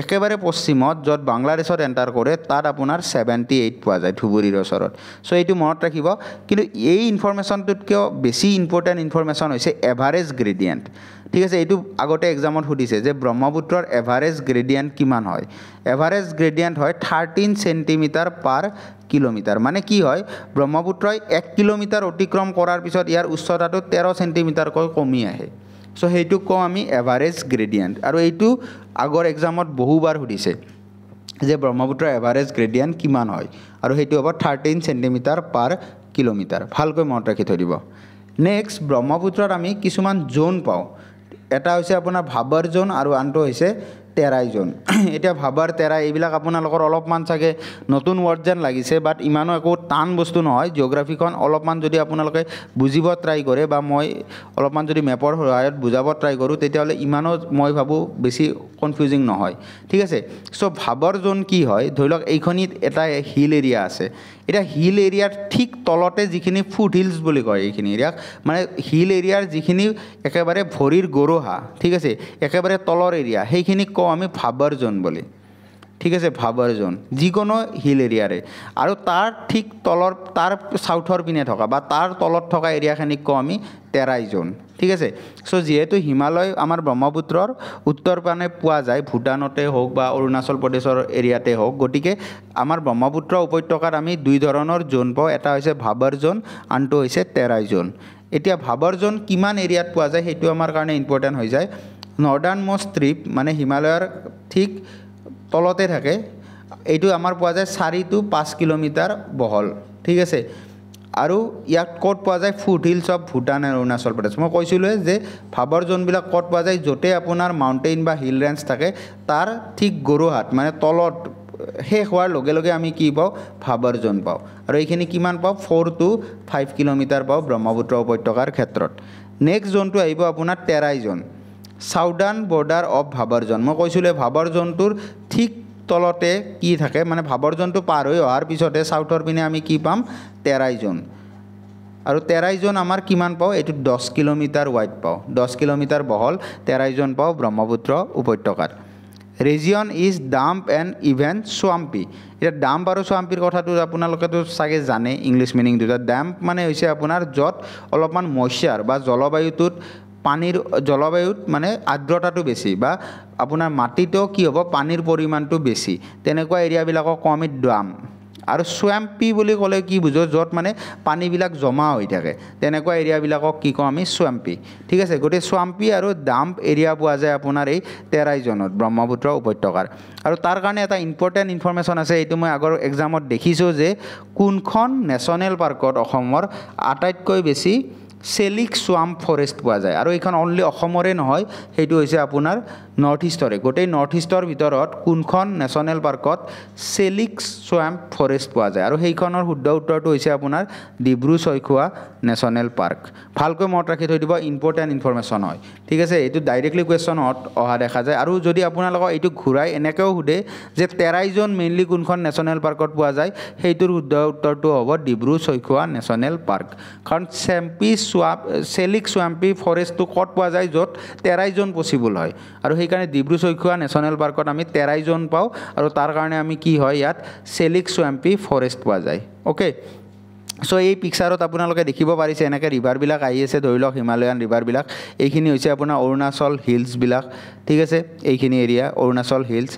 একেবাৰে পশ্চিমত য'ত বাংলাদেশত এণ্টাৰ কৰে তাত আপোনাৰ 78 পোৱা যায় ধুবুৰীৰ ওচৰত চ' এইটো মনত ৰাখিব কিন্তু এই ইনফৰমেশ্যনটোতকৈও বেছি ইম্পৰ্টেণ্ট ইনফৰমেশ্যন হৈছে এভাৰেজ গ্ৰেডিয়েণ্ট ঠিক আছে এইটো আগতে এক্সামত সুধিছে যে ব্ৰহ্মপুত্ৰৰ এভাৰেজ গ্ৰেডিয়েণ্ট কিমান হয় এভাৰেজ গ্ৰেডিয়েণ্ট হয় 13 চেণ্টিমিটাৰ পাৰ কিলোমিটাৰ মানে কি হয় ব্ৰহ্মপুত্ৰই 1 কিলোমিটাৰ অতিক্ৰম কৰাৰ পিছত ইয়াৰ উচ্চতাটো 13 চেণ্টিমিটাৰকৈ কমি আহে চ' সেইটোক কওঁ আমি এভাৰেজ গ্ৰেডিয়েণ্ট আৰু এইটো আগৰ এক্সামত বহুবাৰ সুধিছে যে ব্ৰহ্মপুত্ৰৰ এভাৰেজ গ্ৰেডিয়েণ্ট কিমান হয় আৰু সেইটো হ'ব 13 চেণ্টিমিটাৰ পাৰ কিলোমিটাৰ ভালকৈ মনত ৰাখি থৈ দিব নেক্সট ব্ৰহ্মপুত্ৰত আমি কিছুমান জোন পাওঁ এটা হৈছে আপোনাৰ ভাবৰ জোন আৰু আনটো হৈছে তেৰাই জোন এতিয়া ভাবৰ তেৰাই এইবিলাক আপোনালোকৰ অলপমান চাগে নতুন ৱৰ্ড যেন লাগিছে বাট ইমানো একো টান বস্তু নহয় জিঅ'গ্ৰাফিখন অলপমান যদি আপোনালোকে বুজিব ট্ৰাই কৰে বা মই অলপমান যদি মেপৰ সহায়ত বুজাব ট্ৰাই কৰোঁ তেতিয়াহ'লে ইমানো মই ভাবোঁ বেছি কনফিউজিং নহয় ঠিক আছে চ' ভাবৰ জোন কি হয় ধৰি লওক এইখিনিত এটা হিল এৰিয়া আছে এতিয়া হিল এৰিয়াৰ ঠিক তলতে যিখিনি ফুট হিলছ বুলি কয় এইখিনি এৰিয়াক মানে হিল এৰিয়াৰ যিখিনি একেবাৰে ভৰিৰ গৰোহা ঠিক আছে একেবাৰে তলৰ এৰিয়া সেইখিনিক কওঁ আমি ভাবৰ জোন বুলি ঠিক আছে ভাবৰ জোন যিকোনো হিল এৰিয়াৰে আৰু তাৰ ঠিক তলৰ তাৰ চাউথৰ পিনে থকা বা তাৰ তলত থকা এৰিয়াখিনিক কওঁ আমি তেৰাই জোন ঠিক আছে চ' যিহেতু হিমালয় আমাৰ ব্ৰহ্মপুত্ৰৰ উত্তৰ পানে পোৱা যায় ভূটানতে হওক বা অৰুণাচল প্ৰদেশৰ এৰিয়াতে হওক গতিকে আমাৰ ব্ৰহ্মপুত্ৰ উপত্যকাত আমি দুই ধৰণৰ জোন পাওঁ এটা হৈছে ভাবৰ জোন আনটো হৈছে তেৰাই জোন এতিয়া ভাবৰ জোন কিমান এৰিয়াত পোৱা যায় সেইটো আমাৰ কাৰণে ইম্পৰ্টেণ্ট হৈ যায় নৰ্দাৰ্ণ মষ্ট ষ্ট্ৰিপ মানে হিমালয়ৰ ঠিক তলতে থাকে এইটো আমাৰ পোৱা যায় 4 to 5 কিলোমিটাৰ বহল ঠিক আছে আৰু ইয়াত ক'ত পোৱা যায় ফুট হিলছ অফ ভূটান আৰু অৰুণাচল প্ৰদেশ মই কৈছিলোঁ যে ভাবৰ জোনবিলাক ক'ত পোৱা যায় য'তে আপোনাৰ মাউণ্টেইন বা হিল ৰেঞ্জ থাকে তাৰ ঠিক গৰুহাট মানে তলত শেষ হোৱাৰ লগে লগে আমি কি পাওঁ ভাবৰ জোন পাওঁ আৰু এইখিনি কিমান পাওঁ 4 to 5 কিলোমিটাৰ পাওঁ ব্ৰহ্মপুত্ৰ উপত্যকাৰ ক্ষেত্ৰত নেক্সট জোনটো আহিব আপোনাৰ টেৰাই জোন সাউদাৰ্ণ বৰ্ডাৰ অফ ভাবৰ জোন মই কৈছিলোঁ ভাবৰ জোনটোৰ ঠিক তলতে কি থাকে মানে ভাবৰ জোনটো পাৰ হৈ অহাৰ পিছতে সাউথৰ পিনে আমি কি পাম টেৰাই জোন আৰু টেৰাই জোন আমাৰ কিমান পাওঁ এইটো 10 কিলোমিটাৰ ওয়াইড পাওঁ 10 কিলোমিটাৰ বহল টেৰাই জোন পাওঁ ব্ৰহ্মপুত্ৰ উপত্যকাত region is damp and even swampy এটা ডাম্প আৰু সোৱাম্পিৰ কথাটো আপোনালোকেতো চাগে জানে ইংলিছ মিনিং দুটা ডাম্প মানে হৈছে আপোনাৰ য'ত অলপমান মইশ্চাৰ বা জলবায়ুটোত পানীৰ জলবায়ুত মানে আৰ্দ্ৰতাটো বেছি বা আপোনাৰ মাটিতো কি হ'ব পানীৰ পৰিমাণটো বেছি তেনেকুৱা এৰিয়াবিলাকক কওঁ আমি ডাম্প আৰু সোৱাম্পি বুলি ক'লে কি বুজো য'ত মানে পানীবিলাক জমা হৈ থাকে তেনেকুৱা এৰিয়াবিলাকক কি কওঁ আমি সোৱাম্পি ঠিক আছে গতিকে সোৱাম্পি আৰু ডাম্প এৰিয়া পোৱা যায় আপোনাৰ এই টেৰাই জোনত ব্ৰহ্মপুত্ৰ উপত্যকাৰ আৰু তাৰ কাৰণে এটা ইম্পৰ্টেণ্ট ইনফৰমেশ্যন আছে এইটো মই আগৰ এক্সামত দেখিছোঁ যে কোনখন নেশ্যনেল পাৰ্কত অসমৰ আটাইতকৈ বেছি চেলিক সোৱাম্প ফৰেষ্ট পোৱা যায় আৰু এইখন অনলি অসমৰে নহয় সেইটো হৈছে আপোনাৰ নৰ্থ ইষ্টৰে গোটেই নৰ্থ ইষ্টৰ ভিতৰত কোনখন নেশ্যনেল পাৰ্কত চেলিক সোৱাম্প ফৰেষ্ট পোৱা যায় আৰু সেইখনৰ শুদ্ধ উত্তৰটো হৈছে আপোনাৰ ডিব্ৰু চৈখোৱা নেশ্যনেল পাৰ্ক ভালকৈ মনত ৰাখি থৈ দিব ইম্পৰ্টেণ্ট ইনফৰমেশ্যন হয় ঠিক আছে এইটো ডাইৰেক্টলি কুৱেশ্যনত অহা দেখা যায় আৰু যদি আপোনালোকক এইটো ঘূৰাই এনেকৈও সোধে যে টেৰাই জোন মেইনলি কোনখন নেশ্যনেল পাৰ্কত পোৱা যায় সেইটোৰ শুদ্ধ উত্তৰটো হ'ব ডিব্ৰু চৈখোৱা নেশ্যনেল পাৰ্ক কাৰণ চেলিক সোৱাম্পি ফৰেষ্টটো ক'ত পোৱা যায় য'ত টেৰাই জোন পচিবল হয় আৰু সেইকাৰণে ডিব্ৰু চৈখোৱা নেশ্যনেল পাৰ্কত আমি টেৰাই জোন পাওঁ আৰু তাৰ কাৰণে আমি কি হয় ইয়াত চেলিক সোৱাম্পি ফৰেষ্ট পোৱা যায় অ'কে সো এই পিকচাৰত আপোনালোকে দেখিব পাৰিছে এনেকৈ ৰিভাৰবিলাক আহি আছে ধৰি লওক হিমালয়ান ৰিভাৰবিলাক এইখিনি হৈছে আপোনাৰ অৰুণাচল হিলছবিলাক ঠিক আছে এইখিনি এৰিয়া অৰুণাচল হিলছ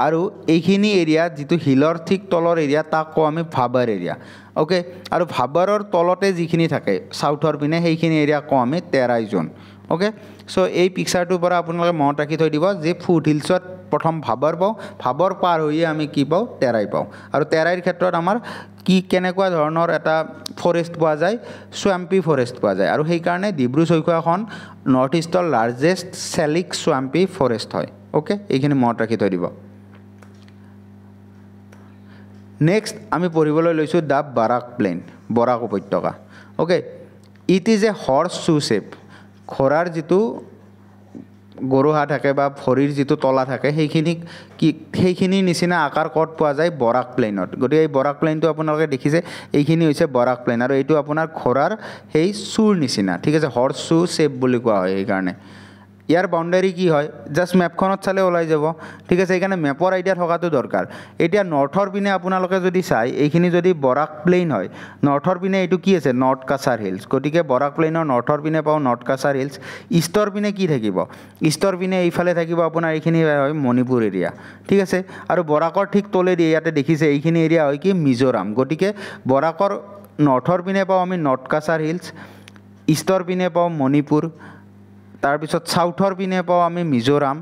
আৰু এইখিনি এৰিয়াত যিটো হিলৰ ঠিক তলৰ এৰিয়া তাক কওঁ আমি ভাবৰ এৰিয়া অ'কে আৰু ভাবৰৰ তলতে যিখিনি থাকে সাউথৰ পিনে সেইখিনি এৰিয়া কওঁ আমি টেৰাই জোন অ'কে সো এই পিকচাৰটোৰ পৰা আপোনালোকে মনত ৰাখি থৈ দিব যে ফুট হিলছত প্ৰথম ভাবৰ পাওঁ ভাবৰ পাৰ হৈয়ে আমি কি পাওঁ টেৰাই পাওঁ আৰু টেৰাইৰ ক্ষেত্ৰত আমাৰ কি কেনেকুৱা ধৰণৰ এটা ফৰেষ্ট পোৱা যায় সোৱাম্পি ফৰেষ্ট পোৱা যায় আৰু সেইকাৰণে ডিব্ৰু চৈখোৱাখন নৰ্থ ইষ্টৰ লাৰ্জেষ্ট চেলিক সোৱাম্পি ফৰেষ্ট হয় অ'কে এইখিনি মনত ৰাখি থৈ দিব নেক্সট আমি পঢ়িবলৈ লৈছোঁ দ্য বাৰাক প্লেইন বৰাক উপত্যকা okay it is a horse shoe shape ঘোঁৰাৰ যিটো গৰুহা থাকে বা ভৰিৰ যিটো তলা থাকে সেইখিনিৰ নিচিনা আকাৰ ক'ত পোৱা যায় বৰাক প্লেইনত গতিকে এই বৰাক প্লেইনটো আপোনালোকে দেখিছে এইখিনি হৈছে বৰাক প্লেইন আৰু এইটো আপোনাৰ ঘোঁৰাৰ সেই শ্বুৰ নিচিনা ঠিক আছে হৰ্চ শ্বু শ্বেপ বুলি কোৱা হয় সেইকাৰণে ইয়াৰ বাউণ্ডাৰী কি হয় জাষ্ট মেপখনত চালে ওলাই যাব ঠিক আছে সেইকাৰণে মেপৰ আইডিয়া থকাটো দৰকাৰ এতিয়া নৰ্থৰ পিনে আপোনালোকে যদি চাই এইখিনি যদি বৰাক প্লেইন হয় নৰ্থৰ পিনে এইটো কি আছে নৰ্থ কাছাৰ হিলছ গতিকে বৰাক প্লেইনৰ নৰ্থৰ পিনে পাওঁ নৰ্থ কাছাৰ হিলছ ইষ্টৰ পিনে কি থাকিব ইষ্টৰ পিনে এইফালে থাকিব আপোনাৰ এইখিনি হয় মণিপুৰ এৰিয়া ঠিক আছে আৰু বৰাকৰ ঠিক তলেদি ইয়াতে দেখিছে এইখিনি এৰিয়া হয় কি মিজোৰাম গতিকে বৰাকৰ নৰ্থৰ পিনে পাওঁ আমি নৰ্থ কাছাৰ হিলছ ইষ্টৰ পিনে পাওঁ মণিপুৰ তাৰপিছত সাউথৰ পিনে পাওঁ আমি মিজোৰাম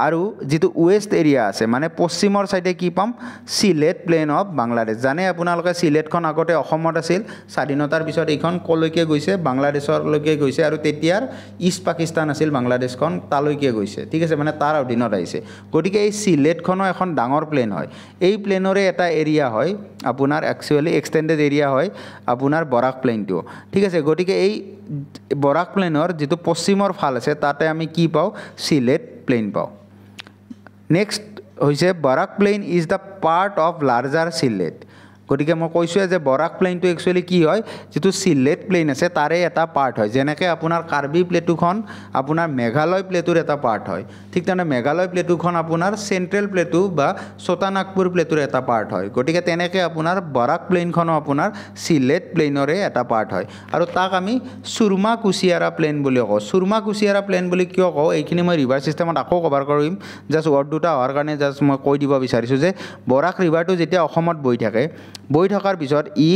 আৰু যিটো ৱেষ্ট এৰিয়া আছে মানে পশ্চিমৰ ছাইডে কি পাম চিলেট প্লেইন অফ বাংলাদেশ জানে আপোনালোকে চিলেটখন আগতে অসমত আছিল স্বাধীনতাৰ পিছত এইখন কলৈকে গৈছে বাংলাদেশলৈকে গৈছে আৰু তেতিয়াৰ ইষ্ট পাকিস্তান আছিল বাংলাদেশখন তালৈকে গৈছে ঠিক আছে মানে তাৰ অধীনত আহিছে গতিকে এই চিলেটখনো এখন ডাঙৰ প্লেইন হয় এই প্লেইনৰে এটা এৰিয়া হয় আপোনাৰ একচুৱেলি এক্সটেণ্ডেড এৰিয়া হয় আপোনাৰ বৰাক প্লেইনটো ঠিক আছে গতিকে এই বৰাক প্লেইনৰ যিটো পশ্চিমৰ ফাল আছে তাতে আমি কি পাওঁ চিলেট প্লেইন পাওঁ নেক্সট হৈছে Barak plain is the part of larger Sylhet গতিকে মই কৈছোঁ যে বৰাক প্লেইনটো একচুৱেলি কি হয় যিটো চিলেট প্লেইন আছে তাৰে এটা পাৰ্ট হয় যেনেকৈ আপোনাৰ কাৰ্বি প্লেটুখন আপোনাৰ মেঘালয় প্লেটুৰ এটা পাৰ্ট হয় ঠিক তেনেকৈ মেঘালয় প্লেটুখন আপোনাৰ চেণ্ট্ৰেল প্লেটু বা ছোটা নাগপুৰ প্লেটুৰ এটা পাৰ্ট হয় গতিকে তেনেকৈ আপোনাৰ বৰাক প্লেইনখনো আপোনাৰ চিলেট প্লেইনৰে এটা পাৰ্ট হয় আৰু তাক আমি সুৰমা কুছিয়াৰা প্লেইন বুলি কওঁ সুৰমা কুছিয়াৰা প্লেইন বুলি কিয় কওঁ এইখিনি মই ৰিভাৰ ছিষ্টেমত আকৌ কভাৰ কৰিম জাষ্ট ৱৰ্ড দুটা হোৱাৰ কাৰণে জাষ্ট মই কৈ দিব বিচাৰিছোঁ যে বৰাক ৰিভাৰটো যেতিয়া অসমত বৈ থাকে বৈ থকাৰ পিছত ই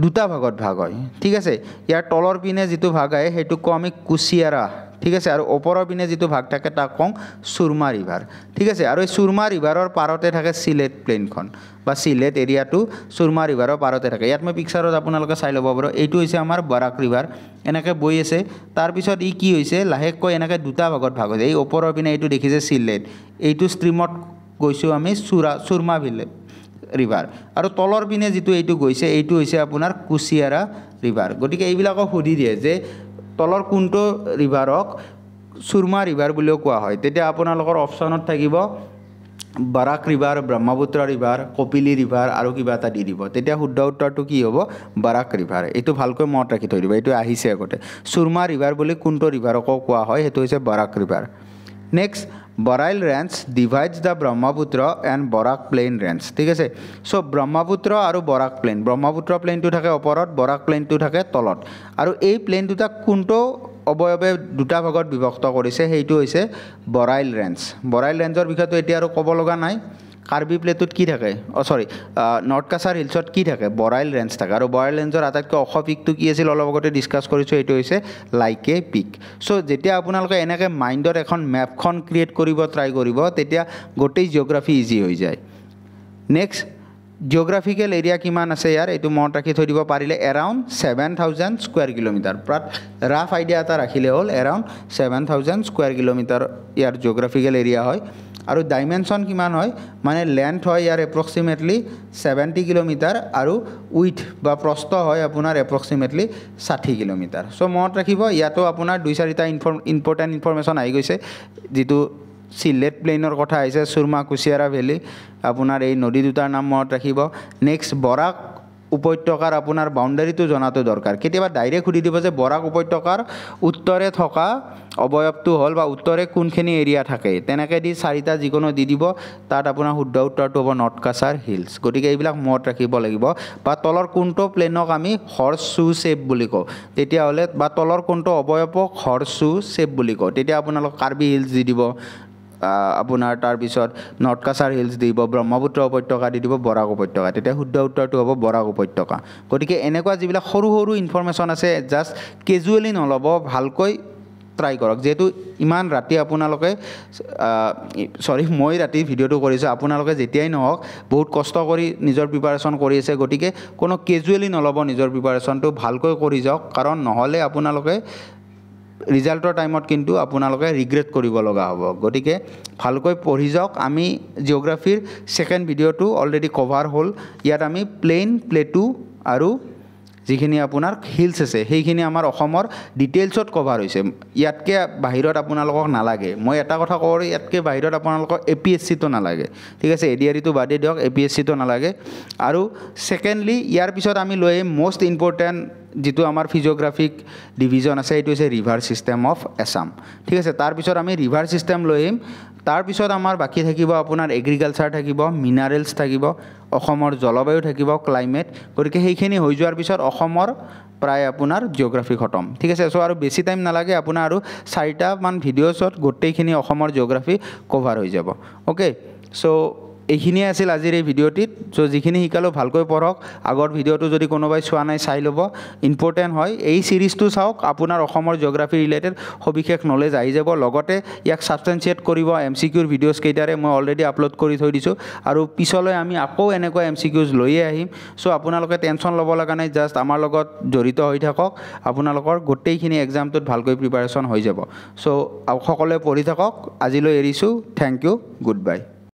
দুটা ভাগত ভাগ হয় ঠিক আছে ইয়াৰ তলৰ পিনে যিটো ভাগ আহে সেইটোক কওঁ আমি কুছিয়াৰা ঠিক আছে আৰু ওপৰৰ পিনে যিটো ভাগ থাকে তাক কওঁ সুৰমা ৰিভাৰ ঠিক আছে আৰু এই সুৰমা ৰিভাৰৰ পাৰতে থাকে সিলেট প্লেইনখন বা সিলেট এৰিয়াটো সুৰমা ৰিভাৰৰ পাৰতে থাকে ইয়াত মই পিকচাৰত আপোনালোকে চাই ল'ব পাৰো এইটো হৈছে আমাৰ বৰাক ৰিভাৰ এনেকৈ বৈ আছে তাৰপিছত ই কি হৈছে লাহেকৈ এনেকৈ দুটা ভাগত ভাগ হৈছে এই ওপৰৰ পিনে এইটো দেখিছে সিলেট এইটো ষ্ট্ৰীমত গৈছোঁ আমি সুৰমা ৰিভাৰ আৰু তলৰ পিনে যিটো এইটো গৈছে এইটো হৈছে আপোনাৰ কুচিয়াৰা ৰিভাৰ গতিকে এইবিলাকক সুধি দিয়ে যে তলৰ কোনটো ৰিভাৰক সুৰমা ৰিভাৰ বুলিও কোৱা হয় তেতিয়া আপোনালোকৰ অপশ্যনত থাকিব Barak river Brahmaputra river Kopili river আৰু কিবা এটা দি দিব তেতিয়া শুদ্ধ উত্তৰটো কি হ'ব বৰাক ৰিভাৰ এইটো ভালকৈ মনত ৰাখি থৈ দিব এইটো আহিছে আগতে সুৰমা ৰিভাৰ বুলি কোনটো ৰিভাৰকো কোৱা হয় সেইটো হৈছে Barak river next Barail range divides the Brahmaputra and Barak plain range ঠিক আছে চ' ব্ৰহ্মপুত্ৰ আৰু বৰাক প্লেইন ব্ৰহ্মপুত্ৰ প্লেইনটো থাকে ওপৰত বৰাক প্লেইনটো থাকে তলত আৰু এই প্লেইন দুটা কোনটো অৱয়ৱে দুটা ভাগত বিভক্ত কৰিছে সেইটো হৈছে বৰাইল ৰেঞ্জৰ বিষয়েটো এতিয়া আৰু ক'ব লগা নাই কাৰ্বি প্লেটুত কি থাকে নৰ্থ কাছাৰ হিলছত কি থাকে বৰাইল ৰেঞ্জ থাকে আৰু বৰাইল ৰেঞ্জৰ আটাইতকৈ ওখ পিকটো কি আছিল অলপ আগতে ডিছকাছ কৰিছোঁ এইটো হৈছে লাইকে পিক চ' যেতিয়া আপোনালোকে এনেকৈ মাইণ্ডত এখন মেপখন ক্ৰিয়েট কৰিব ট্ৰাই কৰিব তেতিয়া গোটেই জিঅ'গ্ৰাফি ইজি হৈ যায় নেক্সট জিঅ'গ্ৰাফিকেল এৰিয়া কিমান আছে ইয়াৰ এইটো মনত ৰাখি থৈ দিব পাৰিলে around 7,000 square kilometre rough idea এটা ৰাখিলে হ'ল এৰাউণ্ড 7,000 স্কুৱেৰ কিলোমিটাৰ ইয়াৰ জিঅ'গ্ৰাফিকেল এৰিয়া হয় আৰু ডাইমেনশ্যন কিমান হয় মানে লেন্থ হয় ইয়াৰ এপ্ৰক্সিমেটলি 70 কিলোমিটাৰ আৰু উইথ বা প্ৰস্থ হয় আপোনাৰ এপ্ৰক্সিমেটলি 60 কিলোমিটাৰ চ' মনত ৰাখিব ইয়াতো আপোনাৰ 2-4টা ইম্পৰ্টেণ্ট ইনফৰমেশ্যন আহি গৈছে যিটো সিলেট প্লেইনৰ কথা আহিছে সুৰমা কুচিয়াৰা ভেলী আপোনাৰ এই নদী দুটাৰ নাম মনত ৰাখিব নেক্সট বৰাক উপত্যকাৰ আপোনাৰ বাউণ্ডাৰীটো জনাটো দৰকাৰ কেতিয়াবা ডাইৰেক্ট সুধি দিব যে বৰাক উপত্যকাৰ উত্তৰে থকা অৱয়ৱটো হ'ল বা উত্তৰে কোনখিনি এৰিয়া থাকে তেনেকৈ দি 4টা যিকোনো দি দিব তাত আপোনাৰ শুদ্ধ উত্তৰটো হ'ব নৰ্থ কাছাৰ হিলছ গতিকে এইবিলাক মনত ৰাখিব লাগিব বা তলৰ কোনটো প্লেনক আমি হৰ্চ শ্বু শ্বেপ বুলি কওঁ তেতিয়াহ'লে বা তলৰ কোনটো অৱয়ৱক হৰ্চ শ্বু শ্বেপ বুলি কওঁ তেতিয়া আপোনালোক কাৰ্বি হিলছ দি দিব আপোনাৰ তাৰপিছত নৰ্থ কাছাৰ হিলছ দিব ব্ৰহ্মপুত্ৰ উপত্যকা দি দিব বৰাক উপত্যকা তেতিয়া শুদ্ধ উত্তৰটো হ'ব বৰাক উপত্যকা গতিকে এনেকুৱা যিবিলাক সৰু সৰু ইনফৰমেশ্যন আছে জাষ্ট কেজুৱেলি নল'ব ভালকৈ ট্ৰাই কৰক যিহেতু ইমান ৰাতি আপোনালোকে মই ৰাতি ভিডিঅ'টো কৰিছোঁ আপোনালোকে যেতিয়াই নহওক বহুত কষ্ট কৰি নিজৰ প্ৰিপাৰেশ্যন কৰি আছে গতিকে কোনো কেজুৱেলি নল'ব নিজৰ প্ৰিপাৰেশ্যনটো ভালকৈ কৰি যাওক কাৰণ নহ'লে আপোনালোকে ৰিজাল্টৰ টাইমত কিন্তু আপোনালোকে ৰিগ্ৰেট কৰিব লগা হ'ব গতিকে ভালকৈ পঢ়ি যাওক আমি জিঅ'গ্ৰাফিৰ ছেকেণ্ড ভিডিঅ'টো অলৰেডি কভাৰ হ'ল ইয়াত আমি প্লেটু আৰু যিখিনি আপোনাৰ হিলছ আছে সেইখিনি আমাৰ অসমৰ ডিটেইলছত কভাৰ হৈছে ইয়াতকৈ বাহিৰত আপোনালোকক নালাগে মই এটা কথা কওঁ ইয়াতকৈ বাহিৰত আপোনালোকক APSCটো নালাগে ঠিক আছে ADREটো বাদেই দিয়ক APSCটো নালাগে আৰু ছেকেণ্ডলি ইয়াৰ পিছত আমি লৈ আহিম মষ্ট ইম্পৰ্টেণ্ট যিটো আমাৰ ফিজিঅ'গ্ৰাফিক ডিভিজন আছে এইটো হৈছে ৰিভাৰ ছিষ্টেম অফ আছাম ঠিক আছে তাৰপিছত আমি ৰিভাৰ ছিষ্টেম লৈ আহিম তাৰপিছত আমাৰ বাকী থাকিব আপোনাৰ এগ্ৰিকালচাৰ থাকিব মিনাৰেলছ থাকিব অসমৰ জলবায়ু থাকিব ক্লাইমেট গতিকে সেইখিনি হৈ যোৱাৰ পিছত অসমৰ প্ৰায় আপোনাৰ জিঅ'গ্ৰাফি খতম ঠিক আছে চ' আৰু বেছি টাইম নালাগে আপোনাৰ আৰু 4টামান ভিডিঅ'ছত গোটেইখিনি অসমৰ জিঅ'গ্ৰাফি কভাৰ হৈ যাব অ'কে চ' এইখিনিয়ে আছিল আজিৰ এই ভিডিঅ'টিত চ' যিখিনি শিকালোঁ ভালকৈ পঢ়ক আগৰ ভিডিঅ'টো যদি কোনোবাই চোৱা নাই চাই ল'ব ইম্পৰ্টেণ্ট হয় এই চিৰিজটো চাওক আপোনাৰ অসমৰ জিঅ'গ্ৰাফি ৰিলেটেড সবিশেষ নলেজ আহি যাব লগতে ইয়াক ছাবষ্টেঞ্চিয়েট কৰিব MCQৰ ভিডিঅ'জ কেইটাৰে মই অলৰেডি আপলোড কৰি থৈ দিছোঁ আৰু পিছলৈ আমি আকৌ এনেকুৱা MCQs লৈয়ে আহিম চ' আপোনালোকে টেনশ্যন ল'ব লগা নাই জাষ্ট আমাৰ লগত জড়িত হৈ থাকক আপোনালোকৰ গোটেইখিনি এক্সামটোত ভালকৈ প্ৰিপাৰেশ্যন হৈ যাব চ' সকলোৱে পঢ়ি থাকক আজিলৈ এৰিছোঁ থেংক ইউ গুড বাই